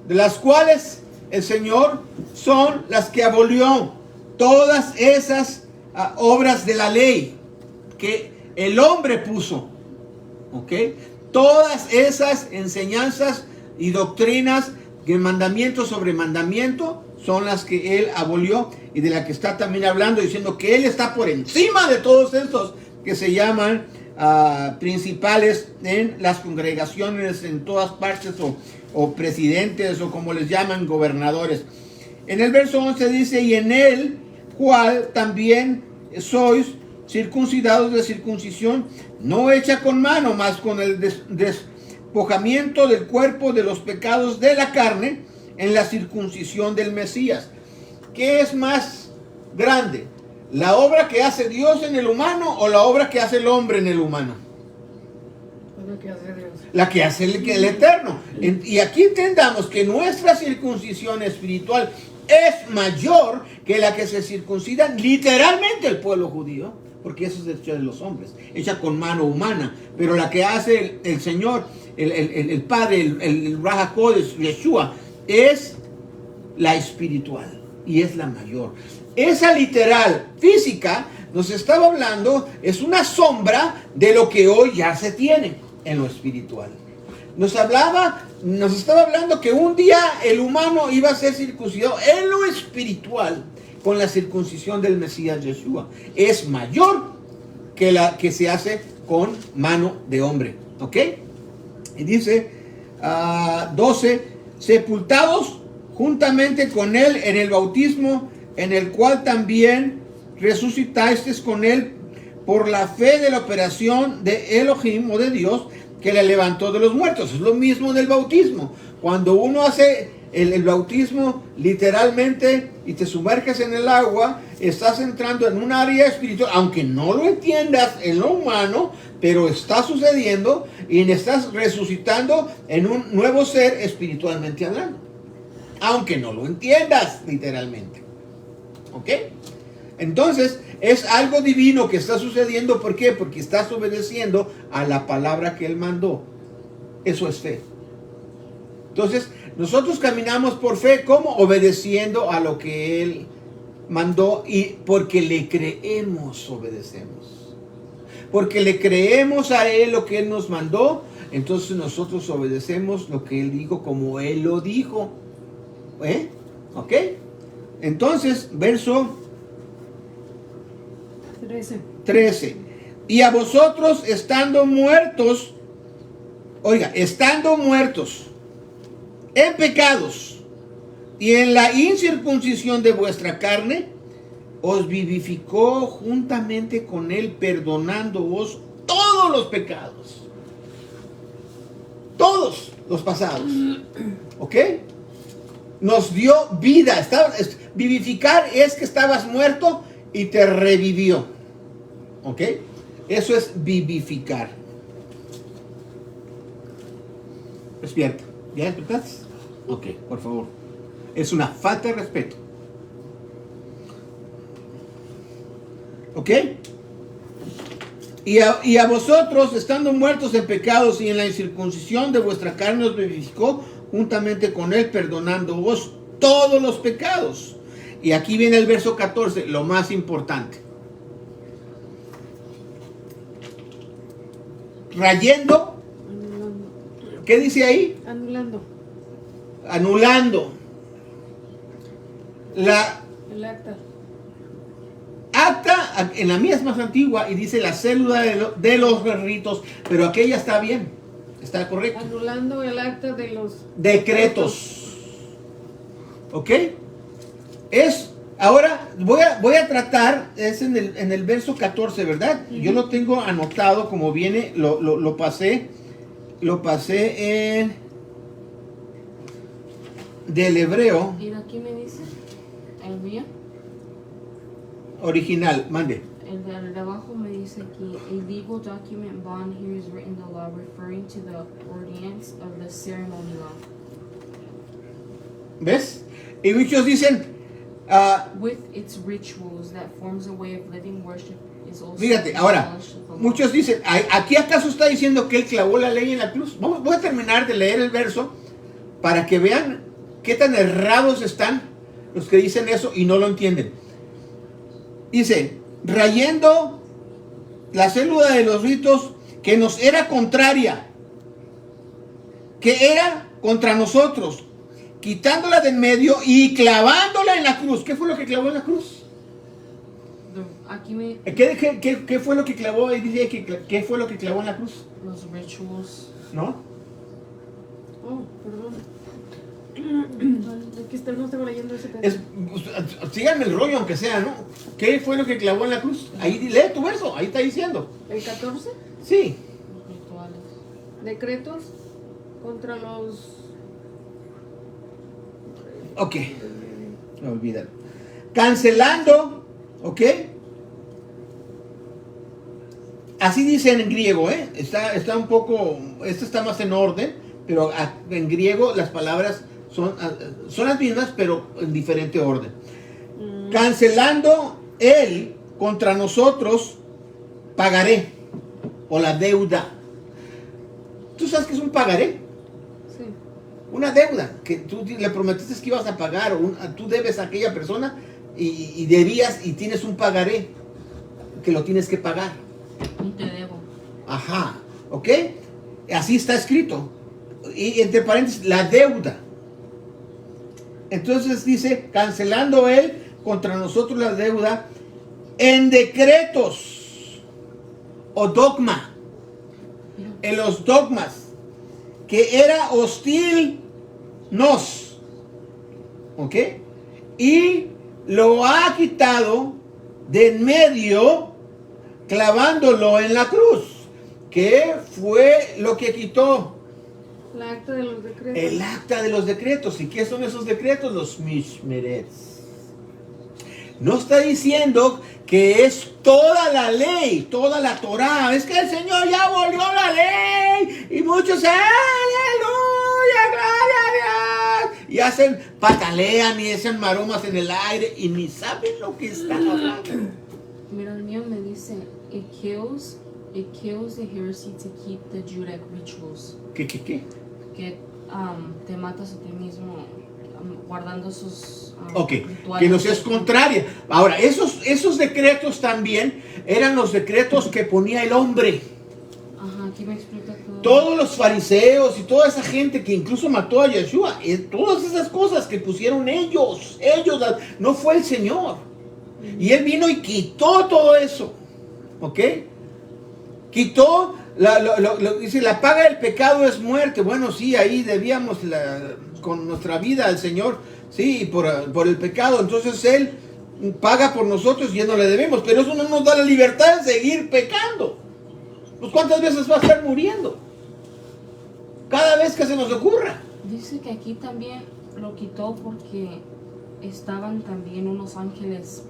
de las cuales el Señor son las que abolió todas esas obras de la ley que el hombre puso. ¿Ok? Todas esas enseñanzas y doctrinas, que mandamiento sobre mandamiento, son las que él abolió y de la que está también hablando, diciendo que él está por encima de todos estos que se llaman principales en las congregaciones en todas partes, o presidentes, o como les llaman, gobernadores. En el verso 11 dice, y en él cual también sois circuncidados de circuncisión no hecha con mano, mas con el despojamiento del cuerpo de los pecados de la carne en la circuncisión del Mesías. ¿Qué es más grande? ¿La obra que hace Dios en el humano o la obra que hace el hombre en el humano? Lo que hace Dios. La que hace el Eterno. Y aquí entendamos que nuestra circuncisión espiritual es mayor que la que se circuncida literalmente el pueblo judío, porque eso es hecha de los hombres, hecha con mano humana. Pero la que hace el Señor, el Padre, el Raja Kodesh, Yeshua, es la espiritual y es la mayor. Esa literal física nos estaba hablando, es una sombra de lo que hoy ya se tiene en lo espiritual. Nos estaba hablando que un día el humano iba a ser circuncidado en lo espiritual con la circuncisión del Mesías Yeshua. Es mayor que la que se hace con mano de hombre. ¿Ok? Y dice 12, sepultados juntamente con él en el bautismo, en el cual también resucitasteis con él por la fe de la operación de Elohim o de Dios, que le levantó de los muertos. Es lo mismo del bautismo. Cuando uno hace el bautismo literalmente y te sumerges en el agua, estás entrando en un área espiritual, aunque no lo entiendas en lo humano, pero está sucediendo y estás resucitando en un nuevo ser espiritualmente hablando, aunque no lo entiendas literalmente. ¿Ok? Entonces es algo divino que está sucediendo. ¿Por qué? Porque estás obedeciendo a la palabra que Él mandó. Eso es fe. Entonces nosotros caminamos por fe, ¿cómo? Obedeciendo a lo que Él mandó, y porque le creemos, obedecemos. Porque le creemos a Él lo que Él nos mandó, entonces nosotros obedecemos lo que Él dijo como Él lo dijo. ¿Ok? Entonces, verso 13. Y a vosotros estando muertos, oiga, estando muertos en pecados y en la incircuncisión de vuestra carne, os vivificó juntamente con Él, perdonándoos todos los pecados. Todos los pasados. ¿Ok? Nos dio vida. Vivificar es que estabas muerto y te revivió. ¿Ok? Eso es vivificar. Despierta. ¿Ya despertaste? Ok, por favor. Es una falta de respeto. ¿Ok? Y a vosotros, estando muertos en pecados y en la incircuncisión de vuestra carne, os vivificó juntamente con Él, perdonándoos todos los pecados. Y aquí viene el verso 14, lo más importante. Rayendo. ¿Qué dice ahí? Anulando. El acta. Acta, en la mía es más antigua y dice la célula de los ritos, pero aquella está bien, está correcto. Anulando el acta de los decretos. ¿Ok? Ahora voy a tratar, es en el verso 14, ¿verdad? Yo lo tengo anotado como viene, lo pasé del hebreo. ¿Y aquí me dice? ¿El mío? Original, mande. El de abajo me dice aquí, a legal document bond, here is written the law, referring to the ordinance of the ceremony law. ¿Ves? Y muchos dicen, With its rituals that forms a way of living worship is also. fíjate, ahora, muchos dicen, ¿aquí acaso está diciendo que Él clavó la ley en la cruz? Voy a terminar de leer el verso para que vean qué tan errados están los que dicen eso y no lo entienden. Dice, rayendo la célula de los ritos que nos era contraria, que era contra nosotros, quitándola del medio y clavándola en la cruz. ¿Qué fue lo que clavó en la cruz? Aquí me. ¿Qué fue lo que clavó? Dice ¿qué fue lo que clavó en la cruz? Los rituals. ¿No? Oh, perdón. Aquí no estaba leyendo ese pedazo. Síganme el rollo aunque sea, ¿no? ¿Qué fue lo que clavó en la cruz? Ahí lee tu verso, ahí está diciendo. ¿El 14? Sí. Los rituales. Decretos contra los... Ok. No olvidan. Cancelando, ¿ok? Así dice en griego, ¿eh? Está un poco, esto está más en orden, pero en griego las palabras son las mismas, pero en diferente orden. Cancelando Él contra nosotros, pagaré, o la deuda. ¿Tú sabes qué es un pagaré? Sí. Una deuda que tú le prometiste que ibas a pagar, o tú debes a aquella persona y debías y tienes un pagaré que lo tienes que pagar. Y te debo. Ajá, ¿ok? Así está escrito. Y entre paréntesis, la deuda. Entonces dice, cancelando Él contra nosotros la deuda en decretos o dogma. En los dogmas que era hostil nos, ¿ok? Y lo ha quitado de en medio, clavándolo en la cruz. ¿Qué fue lo que quitó? La acta de los decretos. El acta de los decretos. ¿Y qué son esos decretos? Los mishmerets. No está diciendo que es toda la ley, toda la Torá. Es que el Señor ya abolió la ley. Y muchos, aleluya, gloria a Dios. Y hacen, patalean y hacen maromas en el aire y ni saben lo que están hablando. Mira, el mío me dice, it kills the heresy to keep the Judaic rituals. ¿Qué? Que te matas a ti mismo guardando sus Ok, rituales. que nos es contraria. Ahora, esos decretos también eran los decretos que ponía el hombre. Ajá, aquí me explica todo. Todos los fariseos y toda esa gente que incluso mató a Yeshua, todas esas cosas que pusieron ellos, no fue el Señor. Y Él vino y quitó todo eso. ¿Ok? Quitó, dice, la paga del pecado es muerte. Bueno, sí, ahí debíamos con nuestra vida al Señor, sí, por el pecado. Entonces Él paga por nosotros y ya no le debemos. Pero eso no nos da la libertad de seguir pecando. Pues ¿cuántas veces va a estar muriendo? Cada vez que se nos ocurra. Dice que aquí también lo quitó porque estaban también unos ángeles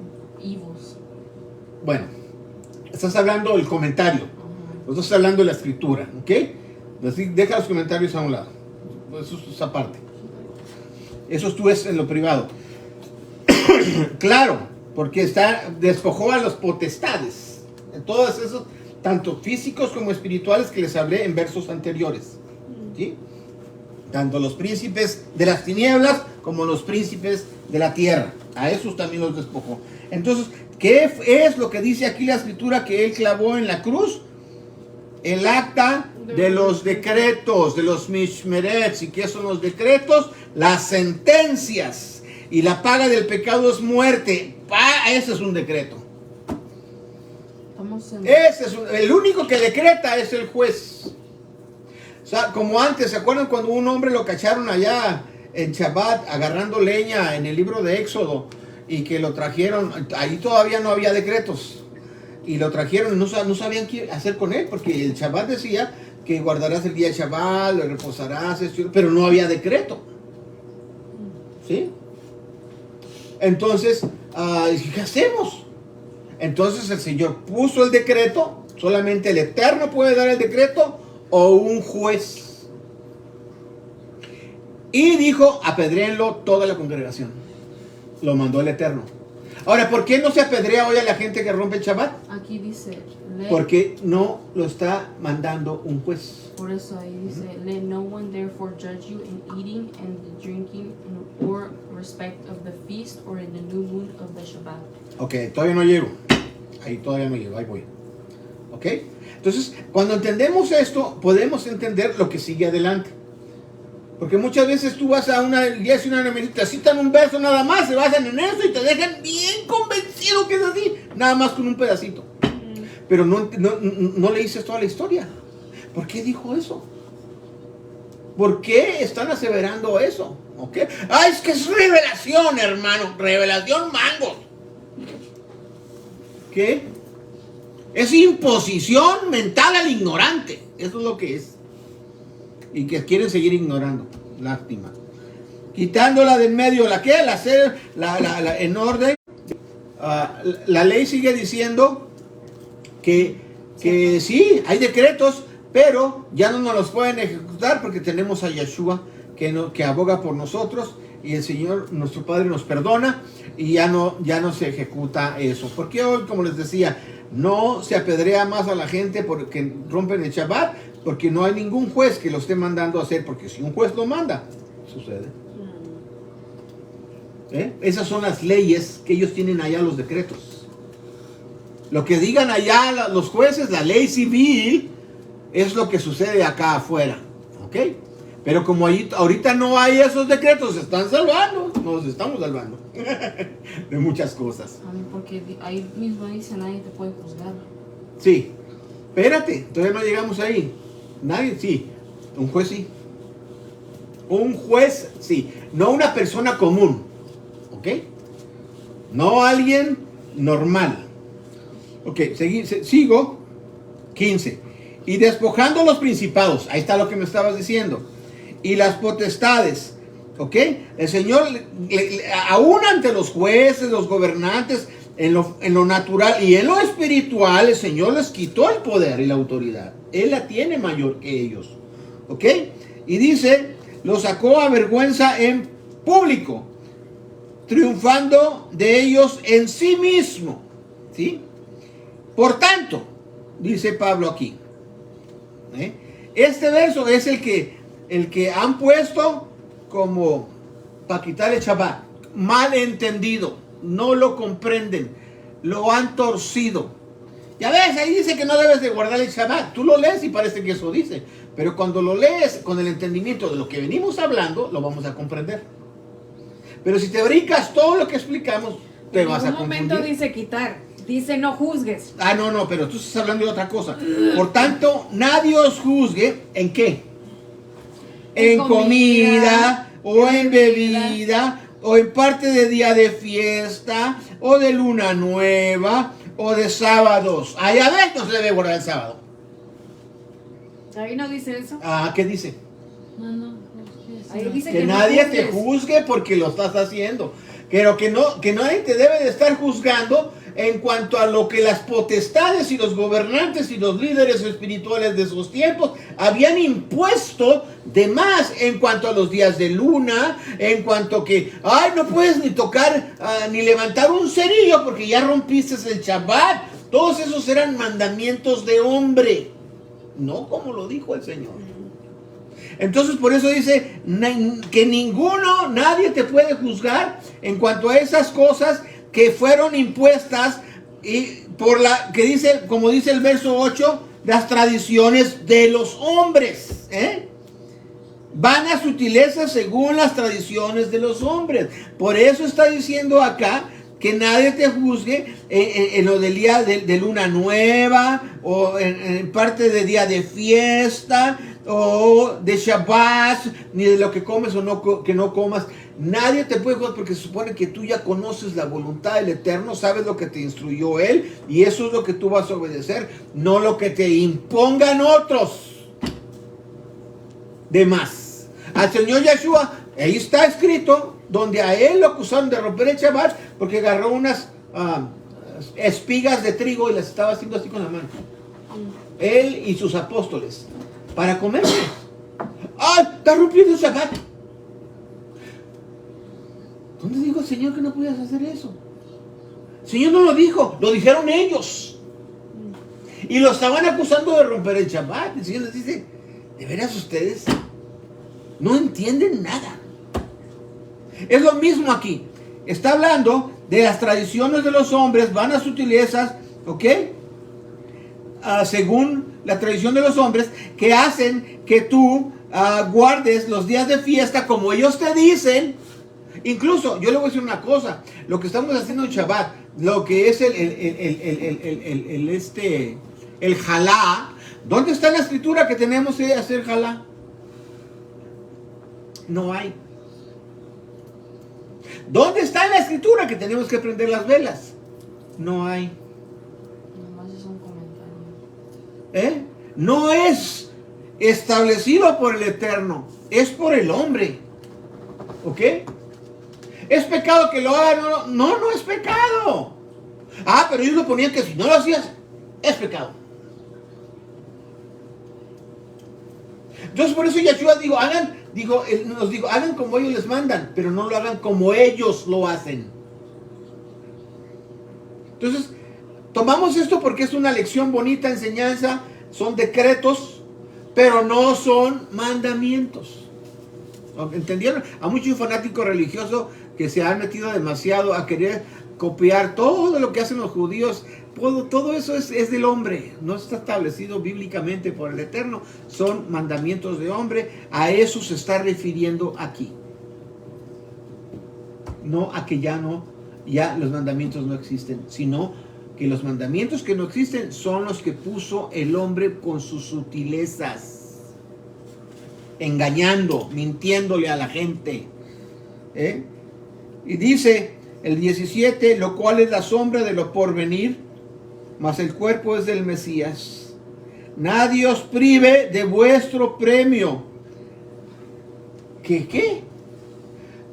vivos. Bueno, estás hablando del comentario. No estás hablando de la escritura, ¿ok? Así, deja los comentarios a un lado. Eso es aparte. Eso tú es en lo privado. Claro, porque despojó a los potestades. En todos esos, tanto físicos como espirituales que les hablé en versos anteriores. ¿Sí? Tanto los príncipes de las tinieblas como los príncipes de la tierra. A esos también los despojó. Entonces, ¿qué es lo que dice aquí la escritura que Él clavó en la cruz? El acta de los decretos, de los mishmerets. ¿Y qué son los decretos? Las sentencias. Y la paga del pecado es muerte. Ese es un decreto. El único que decreta es el juez. O sea, como antes, ¿se acuerdan cuando un hombre lo cacharon allá en Shabbat agarrando leña en el libro de Éxodo y que lo trajeron? Ahí todavía no había decretos. Y lo trajeron y no sabían qué hacer con él, porque el Shabbat decía que guardarás el día de Shabbat, lo reposarás, pero no había decreto. ¿Sí? Entonces, ¿qué hacemos? Entonces el Señor puso el decreto, solamente el Eterno puede dar el decreto o un juez. Y dijo, apedréenlo toda la congregación. Lo mandó el Eterno. Ahora, ¿por qué no se apedrea hoy a la gente que rompe el Shabbat? Aquí dice, Porque no lo está mandando un juez. por eso ahí dice, let no one therefore judge you in eating and drinking or respect of the feast or in the new moon of the Shabbat. Ok, todavía no llego. Ahí todavía no llego, ahí voy. Ok, entonces cuando entendemos esto, podemos entender lo que sigue adelante. Porque muchas veces tú vas a una iglesia, una universidad, te citan un verso nada más, se basan en eso y te dejan bien convencido que es así, nada más con un pedacito. Pero no le dices toda la historia. ¿Por qué dijo eso? ¿Por qué están aseverando eso? ¿Ok? Ah, es que es revelación, hermano. Revelación mangos. ¿Qué? Es imposición mental al ignorante. Eso es lo que es. Y que quieren seguir ignorando. Lástima. Quitándola de en medio, ¿la qué? La en orden. La ley sigue diciendo que sí, hay decretos, pero ya no nos los pueden ejecutar porque tenemos a Yeshua que aboga por nosotros y el Señor, nuestro Padre, nos perdona y ya no se ejecuta eso. Porque hoy, como les decía, no se apedrea más a la gente porque rompen el Shabbat, porque no hay ningún juez que lo esté mandando a hacer, porque si un juez lo manda, sucede. Esas son las leyes que ellos tienen allá, los decretos. Lo que digan allá los jueces, la ley civil, es lo que sucede acá afuera. ¿Ok? Pero como ahorita no hay esos decretos, se están salvando, nos estamos salvando de muchas cosas. Porque ahí mismo dice, nadie te puede juzgar. Sí, espérate, todavía no llegamos ahí. Nadie, sí, un juez sí. Un juez sí, no una persona común. ¿Ok? No alguien normal. Ok, sigo. 15. Y despojando los principados, ahí está lo que me estabas diciendo, y las potestades, ¿ok? El Señor, aún ante los jueces, los gobernantes, en lo natural y en lo espiritual, el Señor les quitó el poder y la autoridad. Él la tiene mayor que ellos, ¿ok? Y dice, los sacó a vergüenza en público, triunfando de ellos en sí mismo, ¿sí? Por tanto, dice Pablo aquí, este verso es el que han puesto como para quitar el Shabbat, mal entendido, no lo comprenden, lo han torcido. Ya ves, ahí dice que no debes de guardar el Shabbat. Tú lo lees y parece que eso dice, pero cuando lo lees con el entendimiento de lo que venimos hablando, lo vamos a comprender. Pero si te brincas todo lo que explicamos, te vas a confundir. En un momento dice quitar, dice no juzgues. Ah, no, pero tú estás hablando de otra cosa. Por tanto, nadie os juzgue ¿en qué? En comida o en bebida o en parte de día de fiesta o de luna nueva o de sábados. Ah, ya ves, no se debe guardar el sábado. Ahí no dice eso. Ah, ¿qué dice? No. Ahí dice Que no nadie te juzgues. juzgue porque lo estás haciendo. Pero que nadie te debe de estar juzgando en cuanto a lo que las potestades y los gobernantes y los líderes espirituales de esos tiempos habían impuesto de más en cuanto a los días de luna, en cuanto que, ay, no puedes ni tocar, ni levantar un cerillo porque ya rompiste el Shabbat. Todos esos eran mandamientos de hombre, no como lo dijo el Señor. Entonces por eso dice que nadie te puede juzgar en cuanto a esas cosas que fueron impuestas y por que dice, como dice el verso 8, las tradiciones de los hombres, vanas sutilezas según las tradiciones de los hombres. Por eso está diciendo acá que nadie te juzgue en lo del día de luna nueva o en parte de día de fiesta o de Shabbat, ni de lo que comes o no, que no comas. Nadie te puede juzgar porque se supone que tú ya conoces la voluntad del Eterno, sabes lo que te instruyó Él y eso es lo que tú vas a obedecer, no lo que te impongan otros de más. Al Señor Yeshua, ahí está escrito, donde a Él lo acusaron de romper el Shabbat porque agarró unas espigas de trigo y las estaba haciendo así con la mano. Él y sus apóstoles, para comerse. ¡Ay! Está rompiendo el Shabbat. ¿Dónde dijo el Señor que no podías hacer eso? El Señor no lo dijo, lo dijeron ellos. Y lo estaban acusando de romper el Shabbat. El Señor les dice, ¿de veras ustedes no entienden nada? Es lo mismo aquí. Está hablando de las tradiciones de los hombres, vanas sutilezas, ¿ok? Según la tradición de los hombres, que hacen que tú guardes los días de fiesta como ellos te dicen. Incluso, yo le voy a decir una cosa, lo que estamos haciendo en Shabbat, lo que es el jalá, ¿dónde está la escritura que tenemos que hacer jalá? No hay. ¿Dónde está la escritura que tenemos que prender las velas? No hay. Nomás es un comentario. No es establecido por el Eterno, es por el hombre. ¿Ok? ¿Es pecado que lo haga? No es pecado. Ah, pero ellos lo ponían que si no lo hacías, es pecado. Entonces por eso Yeshua nos dijo, hagan como ellos les mandan, pero no lo hagan como ellos lo hacen. Entonces, tomamos esto porque es una lección bonita, enseñanza, son decretos, pero no son mandamientos. ¿Entendieron? Hay muchos fanáticos religiosos que se han metido demasiado a querer copiar todo lo que hacen los judíos. Todo eso es del hombre, no está establecido bíblicamente por el Eterno, son mandamientos de hombre. A eso se está refiriendo aquí, no a que ya los mandamientos no existen, sino que los mandamientos que no existen son los que puso el hombre con sus sutilezas, engañando, mintiéndole a la gente. Y dice el 17, lo cual es la sombra de lo porvenir, mas el cuerpo es del Mesías. nadie os prive de vuestro premio. ¿Qué?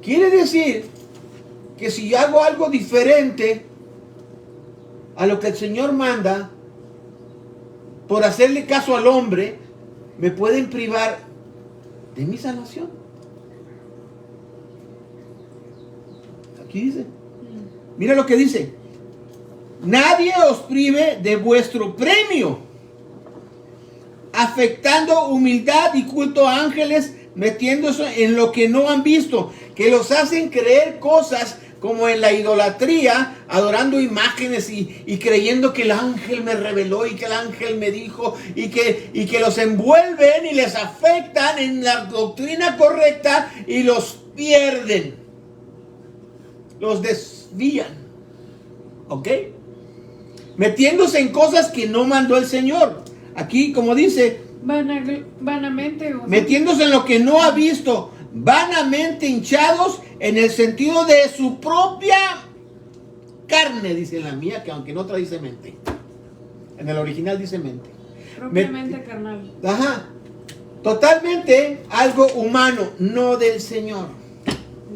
Quiere decir que si yo hago algo diferente a lo que el Señor manda, por hacerle caso al hombre, me pueden privar de mi salvación. Aquí dice, mira lo que dice: nadie os prive de vuestro premio, afectando humildad y culto a ángeles, metiéndose en lo que no han visto, que los hacen creer cosas como en la idolatría, adorando imágenes y creyendo que el ángel me reveló y que el ángel me dijo, y que los envuelven y les afectan en la doctrina correcta y los pierden, los desvían, ¿ok? Metiéndose en cosas que no mandó el Señor. Aquí, como dice, vanamente, metiéndose en lo que no ha visto, vanamente hinchados en el sentido de su propia carne, dice en la mía, que aunque en otra dice mente, en el original dice mente. propiamente carnal. Ajá, totalmente algo humano, no del Señor.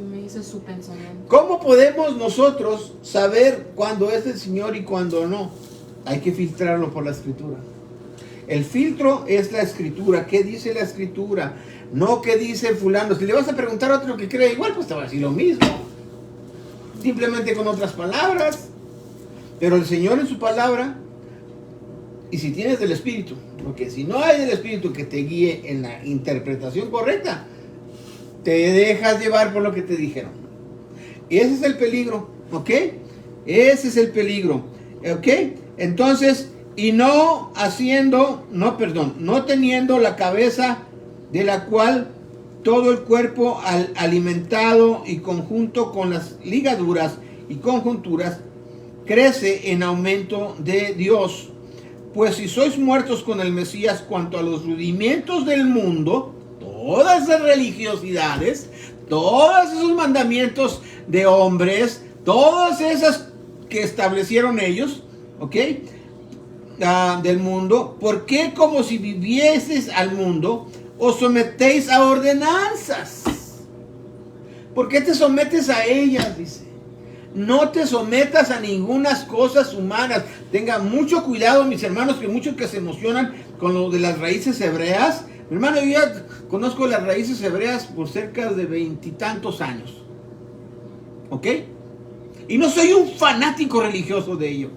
Me dice su pensamiento. ¿Cómo podemos nosotros saber cuándo es del Señor y cuándo no? Hay que filtrarlo por la Escritura. El filtro es la Escritura. ¿Qué dice la Escritura? No qué dice fulano. Si le vas a preguntar a otro que cree igual, pues te va a decir lo mismo, simplemente con otras palabras. Pero el Señor en su palabra, y si tienes del Espíritu, porque si no hay del Espíritu que te guíe en la interpretación correcta, te dejas llevar por lo que te dijeron. Y ese es el peligro, ¿ok? Ese es el peligro, ¿ok? Entonces, y no teniendo la cabeza, de la cual todo el cuerpo alimentado y conjunto con las ligaduras y conjunturas crece en aumento de Dios. Pues si sois muertos con el Mesías cuanto a los rudimientos del mundo, todas esas religiosidades, todos esos mandamientos de hombres, todas esas que establecieron ellos, ¿ok? Del mundo, ¿por qué como si vivieses al mundo os sometéis a ordenanzas? ¿Por qué te sometes a ellas? Dice, no te sometas a ninguna cosas humanas. Tengan mucho cuidado, mis hermanos, que muchos que se emocionan con lo de las raíces hebreas. Mi hermano, yo ya conozco las raíces hebreas por cerca de 20 y tantos años, ¿ok? Y no soy un fanático religioso de ello.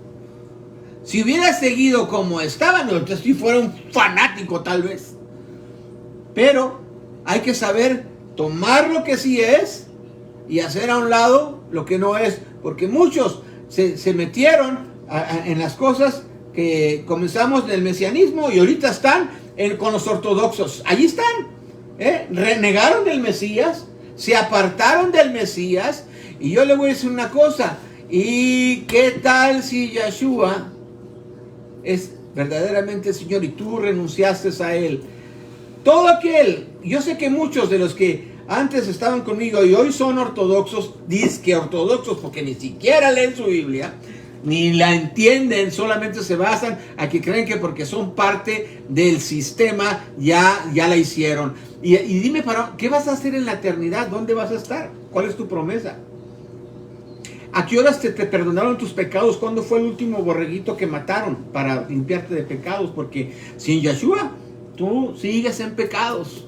Si hubiera seguido como estaba, no, entonces sí fuera un fanático tal vez. Pero hay que saber tomar lo que sí es y hacer a un lado lo que no es. Porque muchos se metieron en las cosas que comenzamos del mesianismo y ahorita están con los ortodoxos. Allí están. Renegaron del Mesías, se apartaron del Mesías. Y yo le voy a decir una cosa. ¿Y qué tal si Yeshua es verdaderamente el Señor y tú renunciaste a Él? Todo aquel, yo sé que muchos de los que antes estaban conmigo y hoy son ortodoxos, dizque ortodoxos porque ni siquiera leen su Biblia, ni la entienden, solamente se basan a que creen que porque son parte del sistema ya la hicieron. Y dime, ¿qué vas a hacer en la eternidad? ¿Dónde vas a estar? ¿Cuál es tu promesa? ¿A qué horas te perdonaron tus pecados? ¿Cuándo fue el último borreguito que mataron para limpiarte de pecados? Porque sin Yeshua tú sigues en pecados.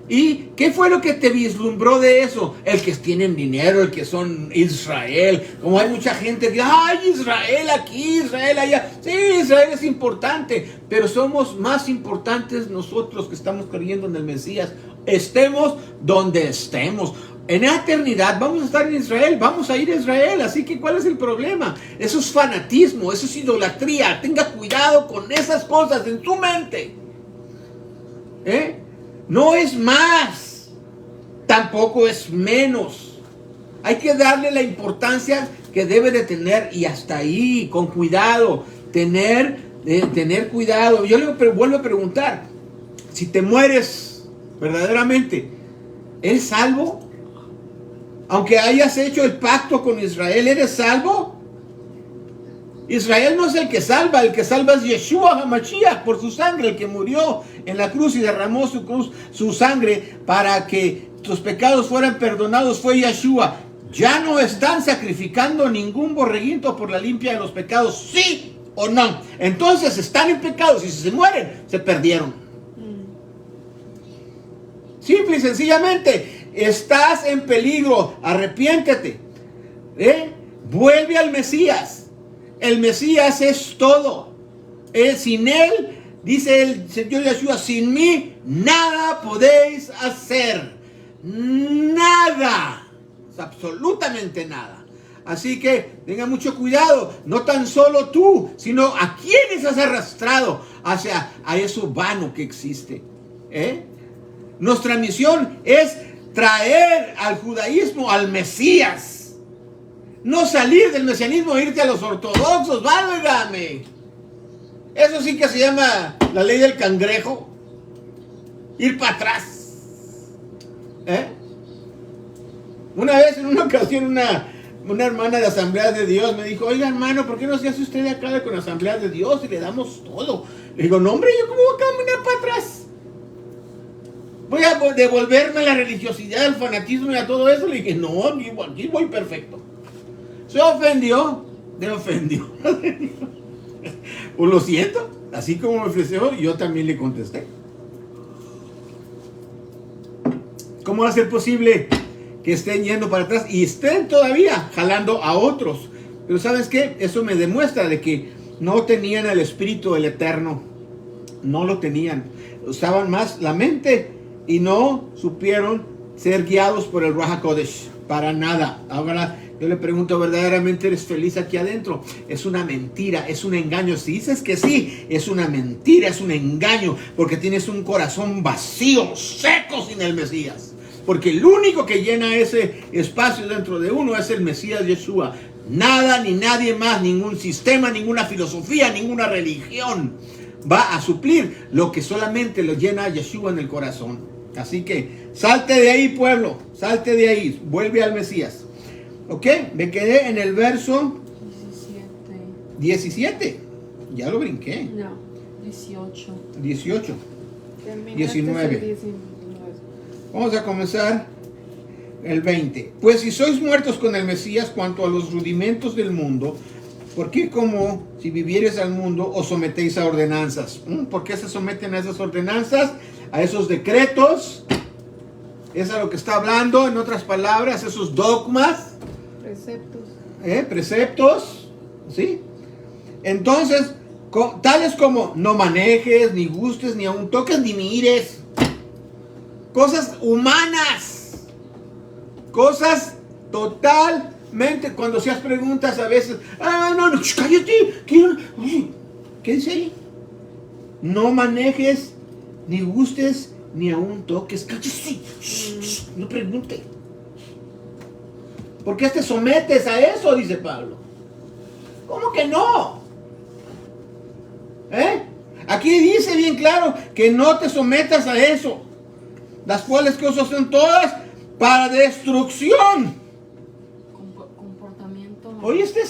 ¿Y qué fue lo que te vislumbró de eso? El que tienen dinero, el que son Israel. Como hay mucha gente que, ¡ay, Israel aquí, Israel allá! Sí, Israel es importante, pero somos más importantes nosotros que estamos creyendo en el Mesías. Estemos donde estemos. En la eternidad vamos a estar en Israel, vamos a ir a Israel, así que ¿cuál es el problema? Eso es fanatismo, eso es idolatría. Tenga cuidado con esas cosas en su mente. No es más, tampoco es menos. Hay que darle la importancia que debe de tener y hasta ahí, con cuidado, tener cuidado. Yo le vuelvo a preguntar, si te mueres verdaderamente, ¿eres salvo? Aunque hayas hecho el pacto con Israel, ¿eres salvo? Israel no es el que salva es Yeshua HaMashiach por su sangre, el que murió en la cruz y derramó su sangre para que tus pecados fueran perdonados, fue Yeshua. Ya no están sacrificando ningún borreguito por la limpia de los pecados, ¿sí o no? Entonces están en pecados y si se mueren, se perdieron. Simple y sencillamente, estás en peligro, arrepiéntete, vuelve al Mesías. El Mesías es todo. Sin él, dice el Señor Yeshua, sin mí nada podéis hacer. Nada. Absolutamente nada. Así que tenga mucho cuidado. No tan solo tú, sino a quienes has arrastrado hacia a eso vano que existe. Nuestra misión es traer al judaísmo al Mesías. No salir del mesianismo e irte a los ortodoxos, válgame. Eso sí que se llama la ley del cangrejo. Ir para atrás. Una vez, en una ocasión, una hermana de Asambleas de Dios me dijo, oiga hermano, ¿por qué no se hace usted de acá con Asambleas de Dios y le damos todo? Le digo, no hombre, ¿yo cómo voy a caminar para atrás? Voy a devolverme a la religiosidad, al fanatismo y a todo eso. Le dije, no, aquí voy perfecto. Se ofendió, me ofendió. Pues lo siento, así como me ofreció, yo también le contesté. ¿Cómo va a ser posible que estén yendo para atrás y estén todavía jalando a otros? Pero ¿sabes qué? Eso me demuestra de que no tenían el espíritu del Eterno. No lo tenían. Usaban más la mente y no supieron ser guiados por el Ruach HaKodesh. Para nada. Ahora yo le pregunto, ¿verdaderamente eres feliz aquí adentro? Es una mentira, es un engaño. Si dices que sí, es una mentira, es un engaño, porque tienes un corazón vacío, seco sin el Mesías. Porque el único que llena ese espacio dentro de uno es el Mesías Yeshua. Nada ni nadie más, ningún sistema, ninguna filosofía, ninguna religión va a suplir lo que solamente lo llena Yeshua en el corazón. Así que salte de ahí, pueblo, salte de ahí, vuelve al Mesías. Ok, me quedé en el verso 17. Ya lo brinqué. No, 18. 18. Terminaste 19. el 19. Vamos a comenzar el 20. Pues si sois muertos con el Mesías cuanto a los rudimentos del mundo, ¿por qué como si vivierais al mundo os sometéis a ordenanzas? ¿Por qué se someten a esas ordenanzas? A esos decretos. Es a lo que está hablando, en otras palabras, esos dogmas. Preceptos. Preceptos, ¿sí? Entonces, tales como no manejes, ni gustes, ni aun toques, ni mires. Cosas humanas. Cosas totalmente, cuando se haces preguntas a veces, no, cállate, ¿qué dice ahí? No manejes, ni gustes, ni aun toques. Cállate, no pregunte. ¿Por qué te sometes a eso? Dice Pablo. ¿Cómo que no? Aquí dice bien claro que no te sometas a eso. Las cuales cosas son todas para destrucción. Comportamiento. ¿Oíste?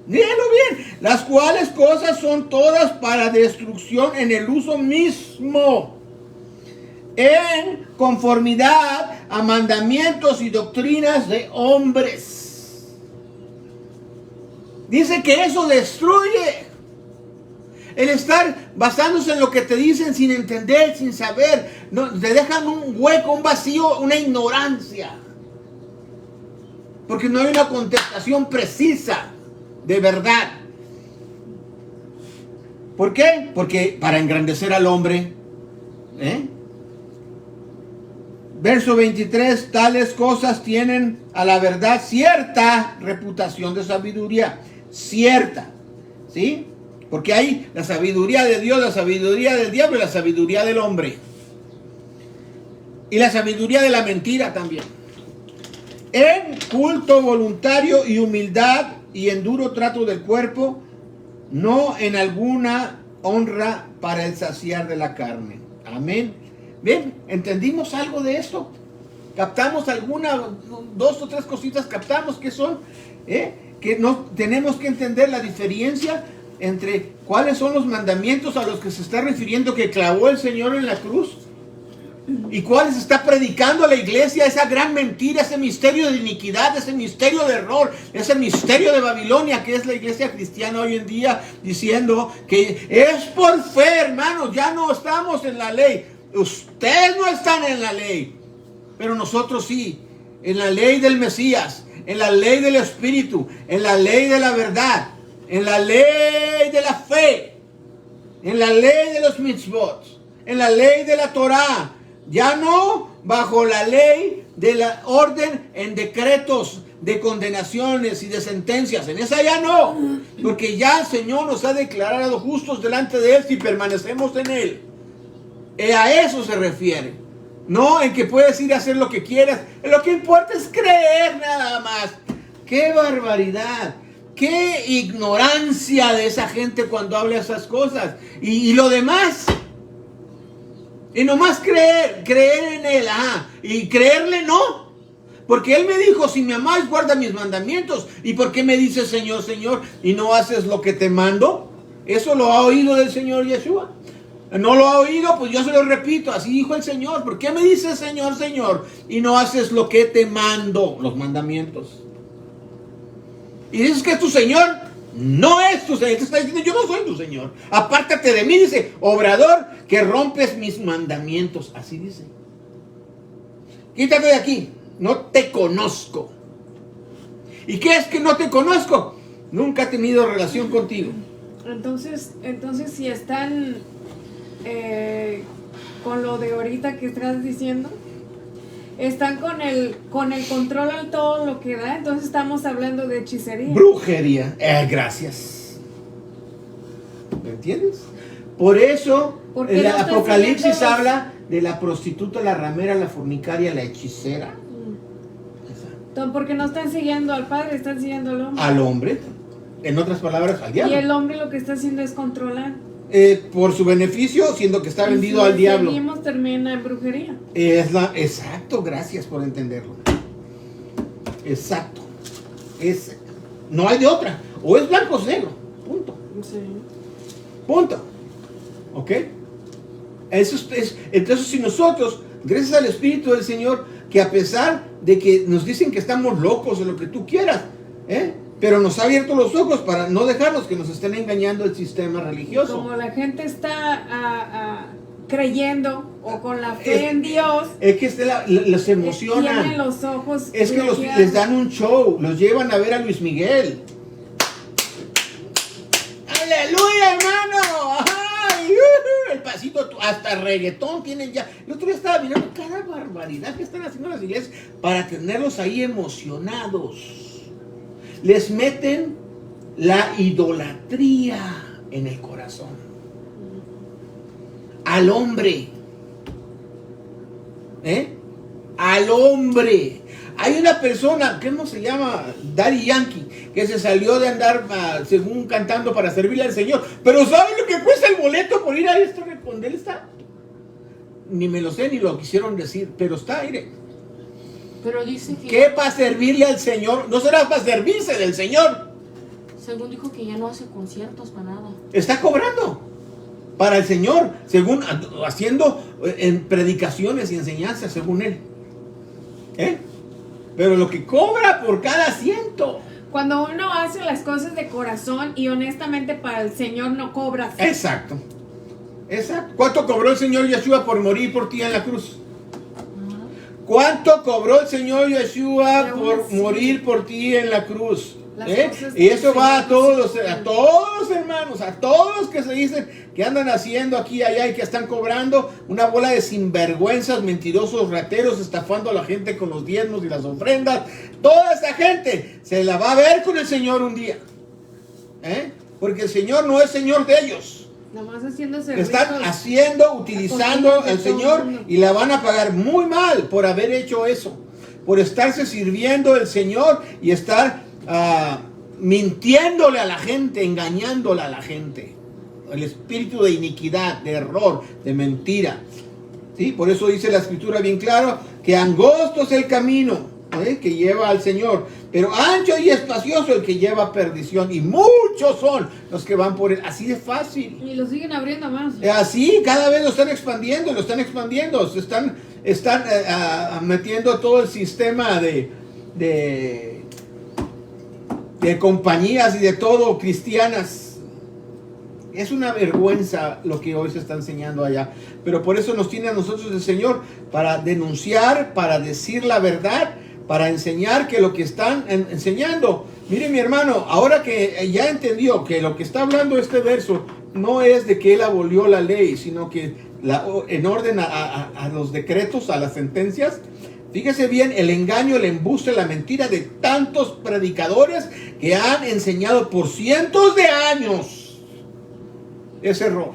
Léelo bien. Las cuales cosas son todas para destrucción en el uso mismo, en conformidad a mandamientos y doctrinas de hombres. Dice que eso destruye. El estar basándose en lo que te dicen sin entender, sin saber, no, te dejan un hueco, un vacío, una ignorancia. Porque no hay una contestación precisa, de verdad. ¿Por qué? Porque para engrandecer al hombre, Verso 23, tales cosas tienen a la verdad cierta reputación de sabiduría. Cierta, ¿sí? Porque hay la sabiduría de Dios, la sabiduría del diablo y la sabiduría del hombre. Y la sabiduría de la mentira también. En culto voluntario y humildad y en duro trato del cuerpo, no en alguna honra para el saciar de la carne. Amén. Bien, ¿entendimos algo de esto? ¿Captamos alguna, 2 o 3 cositas? ¿Captamos qué son? que no tenemos que entender la diferencia entre cuáles son los mandamientos a los que se está refiriendo que clavó el Señor en la cruz y cuáles está predicando a la iglesia, esa gran mentira, ese misterio de iniquidad, ese misterio de error, ese misterio de Babilonia que es la iglesia cristiana hoy en día, diciendo que es por fe, hermanos, ya no estamos en la ley. Ustedes no están en la ley, pero nosotros sí, en la ley del Mesías, en la ley del Espíritu, en la ley de la verdad, en la ley de la fe, en la ley de los mitzvot, en la ley de la Torah, ya no bajo la ley de la orden en decretos de condenaciones y de sentencias, en esa ya no, porque ya el Señor nos ha declarado justos delante de Él si permanecemos en Él. A eso se refiere. No en que puedes ir a hacer lo que quieras. Lo que importa es creer nada más. ¡Qué barbaridad! ¡Qué ignorancia de esa gente cuando habla esas cosas! Y lo demás. Y nomás creer en Él. Y creerle no. Porque Él me dijo, si me amáis, guarda mis mandamientos. ¿Y por qué me dices Señor, Señor, y no haces lo que te mando? Eso lo ha oído del Señor Yeshua. ¿No lo ha oído? Pues yo se lo repito, así dijo el Señor. ¿Por qué me dices Señor, Señor, y no haces lo que te mando? Los mandamientos. Y dices que tu Señor no es tu Señor. Te está diciendo, yo no soy tu Señor. Apártate de mí, dice, obrador, que rompes mis mandamientos. Así dice. Quítate de aquí, no te conozco. ¿Y qué es que no te conozco? Nunca he tenido relación contigo. Entonces si están con lo de ahorita que estás diciendo, están con el control al todo lo que da, entonces estamos hablando de hechicería. Brujería. Gracias. ¿Me entiendes? Por eso el Apocalipsis habla de la prostituta, la ramera, la fornicaria, la hechicera. Porque no están siguiendo al Padre, están siguiendo al hombre. Al hombre. En otras palabras, al diablo. Y el hombre lo que está haciendo es controlar. Por su beneficio, siendo que está Y vendido si al diablo. seguimos, termina en brujería. Exacto, gracias por entenderlo. Exacto. No hay de otra. O es blanco o negro. Punto. Sí. Punto. ¿Ok? Entonces, si nosotros, gracias al Espíritu del Señor, que a pesar de que nos dicen que estamos locos o lo que tú quieras, pero nos ha abierto los ojos para no dejarnos que nos estén engañando el sistema religioso. Como la gente está creyendo o con la fe en Dios, es que los emocionan. tienen los ojos. Es que les dan un show, los llevan a ver a Luis Miguel. ¡Aleluya, hermano! ¡Ay! El pasito, hasta reggaetón tienen ya. El otro día estaba mirando cada barbaridad que están haciendo las iglesias para tenerlos ahí emocionados. Les meten la idolatría en el corazón. Al hombre. Al hombre. Hay una persona, ¿cómo se llama? Daddy Yankee, que se salió de andar según cantando para servirle al Señor. Pero ¿saben lo que cuesta el boleto por ir a esto? ¿Dónde él está? Ni me lo sé, ni lo quisieron decir, pero está, mire. Pero dice que... ¿Qué para servirle al Señor? No será para servirse del Señor. Según dijo que ya no hace conciertos para nada. Está cobrando para el Señor, según haciendo en predicaciones y enseñanzas, según él. Pero lo que cobra por cada asiento. Cuando uno hace las cosas de corazón y honestamente para el Señor no cobras. Exacto. ¿Cuánto cobró el Señor Yeshua por morir por ti en la cruz? ¿Cuánto cobró el Señor Yeshua por morir por ti en la cruz? Y eso va a todos hermanos, a todos que se dicen que andan haciendo aquí y allá y que están cobrando una bola de sinvergüenzas, mentirosos, rateros, estafando a la gente con los diezmos y las ofrendas. Toda esa gente se la va a ver con el Señor un día. Porque el Señor no es Señor de ellos. Nomás haciendo servicios. Están utilizando al Señor y la van a pagar muy mal por haber hecho eso. Por estarse sirviendo el Señor y estar mintiéndole a la gente, engañándole a la gente. El espíritu de iniquidad, de error, de mentira. ¿Sí? Por eso dice la Escritura bien claro que angosto es el camino que lleva al Señor, pero ancho y espacioso el que lleva a perdición, y muchos son los que van por él. Así de fácil. Y lo siguen abriendo más. Así cada vez lo están expandiendo, se están metiendo todo el sistema de compañías y de todo cristianas. Es una vergüenza lo que hoy se está enseñando allá, pero por eso nos tiene a nosotros el Señor, para denunciar, para decir la verdad, para enseñar que lo que están enseñando. Mire, mi hermano, ahora que ya entendió que lo que está hablando este verso no es de que él abolió la ley, sino que en orden a los decretos, a las sentencias. Fíjese bien el engaño, el embuste, la mentira de tantos predicadores que han enseñado por cientos de años ese error.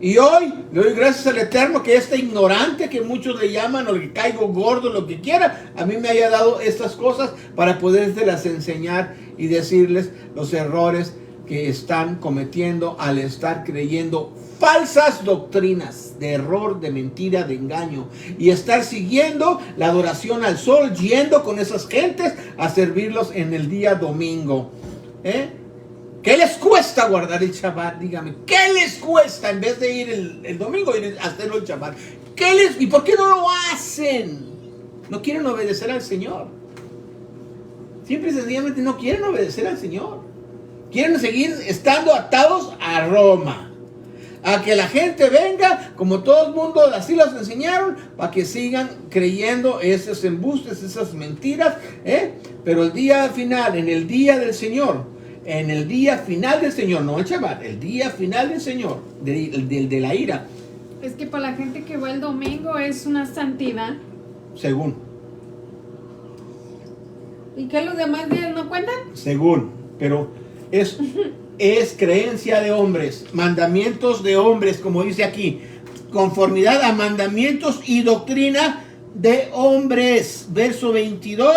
Y hoy le doy gracias al Eterno que este ignorante que muchos le llaman, o le caigo gordo, lo que quiera, a mí me haya dado estas cosas para podérselas enseñar y decirles los errores que están cometiendo al estar creyendo falsas doctrinas de error, de mentira, de engaño, y estar siguiendo la adoración al sol, yendo con esas gentes a servirlos en el día domingo. ¿Qué les cuesta guardar el Shabbat? Dígame, ¿qué les cuesta en vez de ir el domingo, ir a hacerlo el Shabbat? ¿Y por qué no lo hacen? No quieren obedecer al Señor. Simple y sencillamente no quieren obedecer al Señor. Quieren seguir estando atados a Roma. A que la gente venga, como todo el mundo así los enseñaron, para que sigan creyendo esos embustes, esas mentiras. Pero el día final, en el día del Señor, en el día final del Señor, no el Shabbat, el día final del Señor, de la ira. Es que para la gente que va el domingo es una santidad. Según. ¿Y qué los demás días no cuentan? Según, pero es creencia de hombres, mandamientos de hombres, como dice aquí, conformidad a mandamientos y doctrina de hombres. Verso 22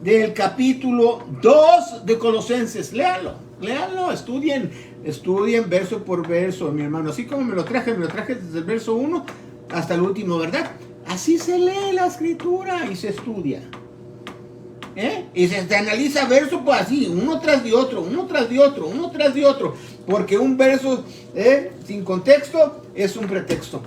del capítulo 2 de Colosenses. Léanlo, estudien verso por verso, mi hermano. Así como me lo traje desde el verso 1 hasta el último, ¿verdad? Así se lee la escritura y se estudia. Y se analiza verso pues así, uno tras de otro, porque un verso sin contexto es un pretexto.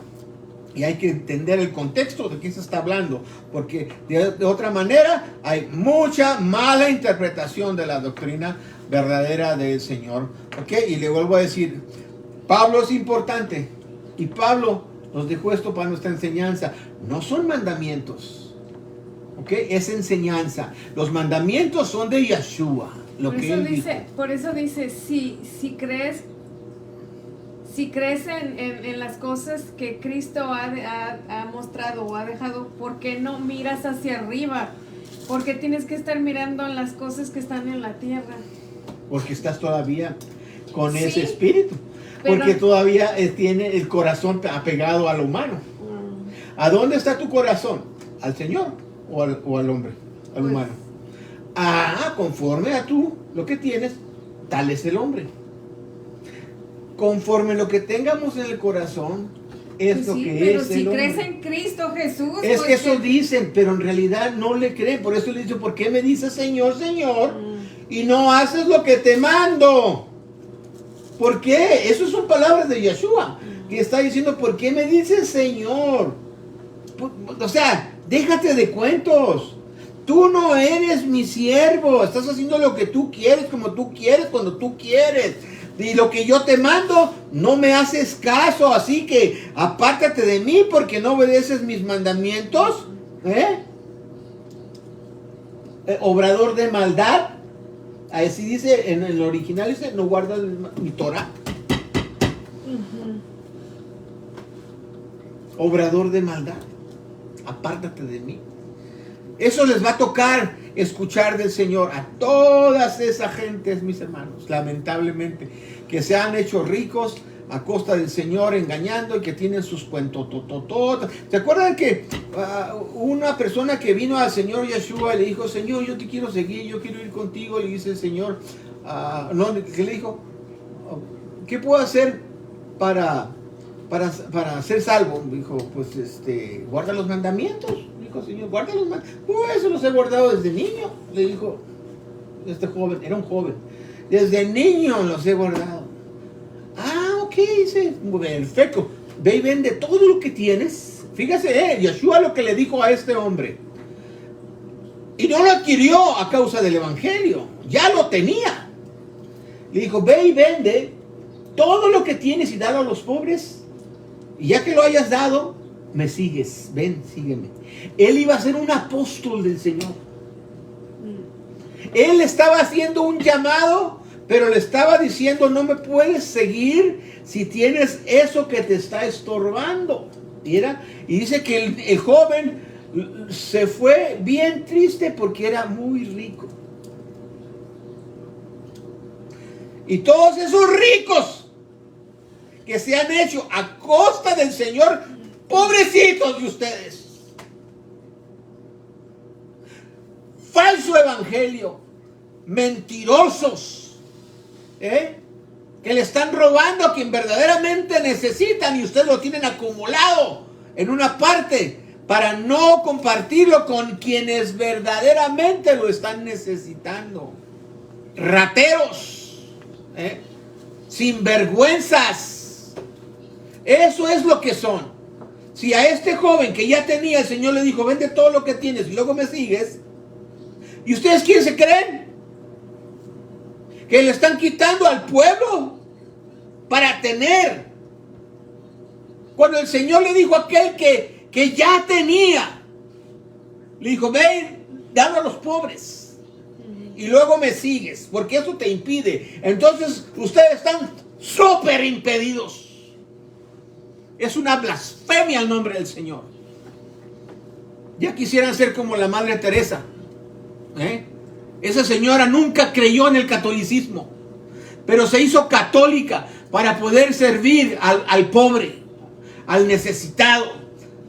Y hay que entender el contexto de qué se está hablando, porque de otra manera hay mucha mala interpretación de la doctrina verdadera del Señor. Y le vuelvo a decir, Pablo es importante, y Pablo nos dejó esto para nuestra enseñanza. No son mandamientos, es enseñanza. Los mandamientos son de Yeshua. Por eso dice, si crees en las cosas que Cristo ha mostrado o ha dejado, ¿por qué no miras hacia arriba? ¿Por qué tienes que estar mirando en las cosas que están en la tierra? Porque estás todavía con ese espíritu. Porque todavía tiene el corazón apegado a lo humano. ¿A dónde está tu corazón? ¿Al Señor o al hombre? Al humano. Conforme a tú lo que tienes, tal es el hombre. Conforme lo que tengamos en el corazón es lo que pero es si el hombre. crees en Cristo Jesús, es que eso dicen, pero en realidad no le creen. Por eso le dice, ¿por qué me dices Señor, Señor? Y no haces lo que te mando. ¿Por qué? Eso son palabras de Yeshua, que está diciendo, ¿por qué me dices Señor? O sea, déjate de cuentos. Tú no eres mi siervo. Estás haciendo lo que tú quieres, como tú quieres, cuando tú quieres. Y lo que yo te mando, no me haces caso. Así que apártate de mí porque no obedeces mis mandamientos. Obrador de maldad. Así dice en el original, dice, no guardas mi Torah. Obrador de maldad. Apártate de mí. Eso les va a tocar escuchar del Señor a todas esas gentes, mis hermanos, lamentablemente, que se han hecho ricos a costa del Señor, engañando, y que tienen sus cuentos. ¿Se acuerdan que una persona que vino al Señor Yeshua y le dijo, Señor, yo te quiero seguir, yo quiero ir contigo? Y dice el Señor, ¿qué le dijo? ¿Qué puedo hacer para para ser salvo? Dijo, pues guarda los mandamientos. Dijo el Señor, guarda los mandamientos. Pues eso los he guardado desde niño. Le dijo este joven, era un joven. Desde niño los he guardado. Ah, ok, dice, perfecto. Ve y vende todo lo que tienes. Fíjese, Yeshua lo que le dijo a este hombre. Y no lo adquirió a causa del evangelio. Ya lo tenía. Le dijo, ve y vende todo lo que tienes y dalo a los pobres. Y ya que lo hayas dado, me sigues. Ven, sígueme. Él iba a ser un apóstol del Señor. Él estaba haciendo un llamado, pero le estaba diciendo, no me puedes seguir si tienes eso que te está estorbando. Y dice que el joven se fue bien triste porque era muy rico. Y todos esos ricos que se han hecho a costa del Señor, pobrecitos de ustedes. Falso evangelio, mentirosos, que le están robando a quien verdaderamente necesitan y ustedes lo tienen acumulado en una parte para no compartirlo con quienes verdaderamente lo están necesitando. Rateros, sinvergüenzas, eso es lo que son. Si a este joven que ya tenía, el Señor le dijo, vende todo lo que tienes y luego me sigues, ¿y ustedes quién se creen? ¿Que le están quitando al pueblo para tener? Cuando el Señor le dijo a aquel que ya tenía, le dijo, ven, dalo a los pobres y luego me sigues, porque eso te impide. Entonces ustedes están súper impedidos. Es una blasfemia al nombre del Señor. Ya quisieran ser como la Madre Teresa. Esa señora nunca creyó en el catolicismo, pero se hizo católica para poder servir al pobre, al necesitado.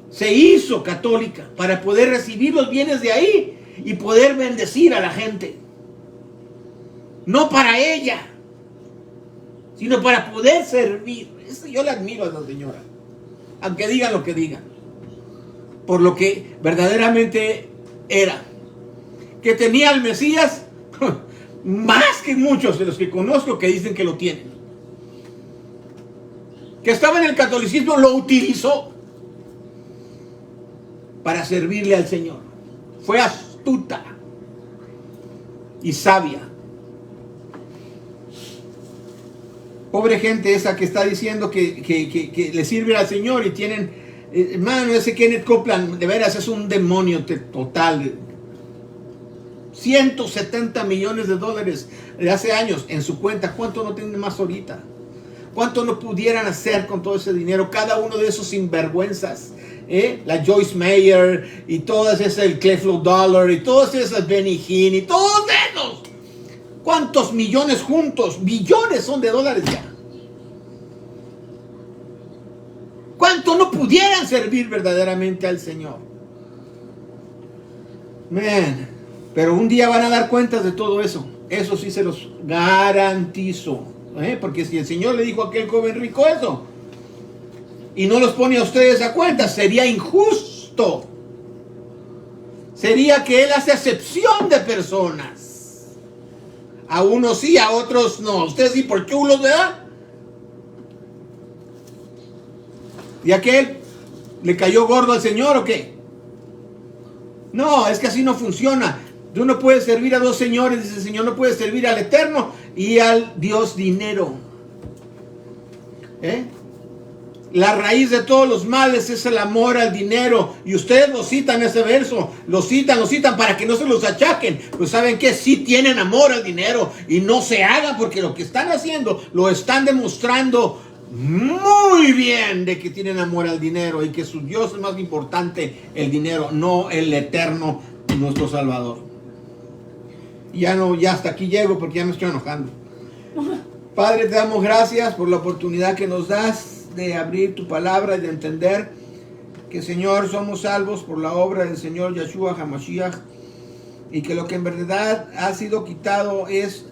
Se hizo católica para poder recibir los bienes de ahí y poder bendecir a la gente. No para ella, sino para poder servir. Eso yo le admiro a esa señora, aunque digan lo que digan, por lo que verdaderamente era. Que tenía al Mesías más que muchos de los que conozco que dicen que lo tienen. Que estaba en el catolicismo, lo utilizó para servirle al Señor. Fue astuta y sabia. Pobre gente esa que está diciendo que le sirve al Señor y tienen, hermano, ese Kenneth Copeland, de veras es un demonio total. 170 millones de dólares de hace años en su cuenta. ¿Cuánto no tienen más ahorita? ¿Cuánto no pudieran hacer con todo ese dinero? Cada uno de esos sinvergüenzas, la Joyce Meyer y todas esas, el Creflo Dollar y todas esas Benny Hinn y todos esos. ¿Cuántos millones juntos? Billones son de dólares ya. ¿Cuánto no pudieran servir verdaderamente al Señor? Man. Pero un día van a dar cuentas de todo eso. Eso sí se los garantizo. Porque si el Señor le dijo a aquel joven rico eso y no los pone a ustedes a cuenta, sería injusto. Sería que Él hace acepción de personas. A unos sí, a otros no. Ustedes sí por chulos, ¿verdad? ¿Y aquel le cayó gordo al Señor o qué? No, es que así no funciona. Tú no puedes servir a dos señores, dice el Señor. No puedes servir al Eterno y al Dios dinero. La raíz de todos los males es el amor al dinero. Y ustedes lo citan ese verso. Lo citan para que no se los achaquen. Pues ¿saben qué? Sí tienen amor al dinero. Y no se hagan, porque lo que están haciendo lo están demostrando muy bien, de que tienen amor al dinero y que su Dios es más importante el dinero, no el Eterno, nuestro Salvador. Ya hasta aquí llego porque ya me estoy enojando. Padre, te damos gracias por la oportunidad que nos das de abrir tu palabra y de entender que, Señor, somos salvos por la obra del Señor Yeshua HaMashiach, y que lo que en verdad ha sido quitado es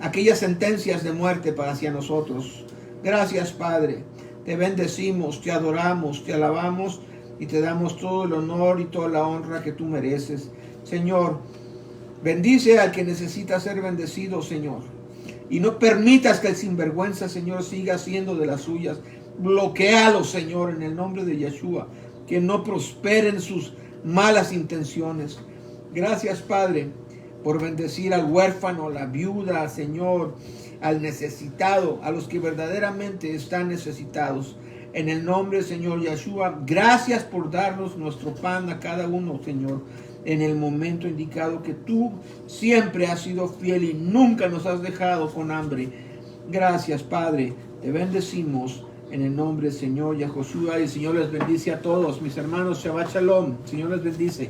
aquellas sentencias de muerte para hacia nosotros. Gracias, Padre. Te bendecimos, te adoramos, te alabamos y te damos todo el honor y toda la honra que tú mereces. Señor, bendice al que necesita ser bendecido, Señor. Y no permitas que el sinvergüenza, Señor, siga haciendo de las suyas. Bloquéalo, Señor, en el nombre de Yeshua. Que no prosperen sus malas intenciones. Gracias, Padre, por bendecir al huérfano, a la viuda, Señor, al necesitado, a los que verdaderamente están necesitados. En el nombre, Señor Yeshua, gracias por darnos nuestro pan a cada uno, Señor, en el momento indicado, que tú siempre has sido fiel y nunca nos has dejado con hambre. Gracias, Padre, te bendecimos en el nombre del Señor Yahushua, y el Señor les bendice a todos, mis hermanos. Shabbat Shalom. El Señor les bendice.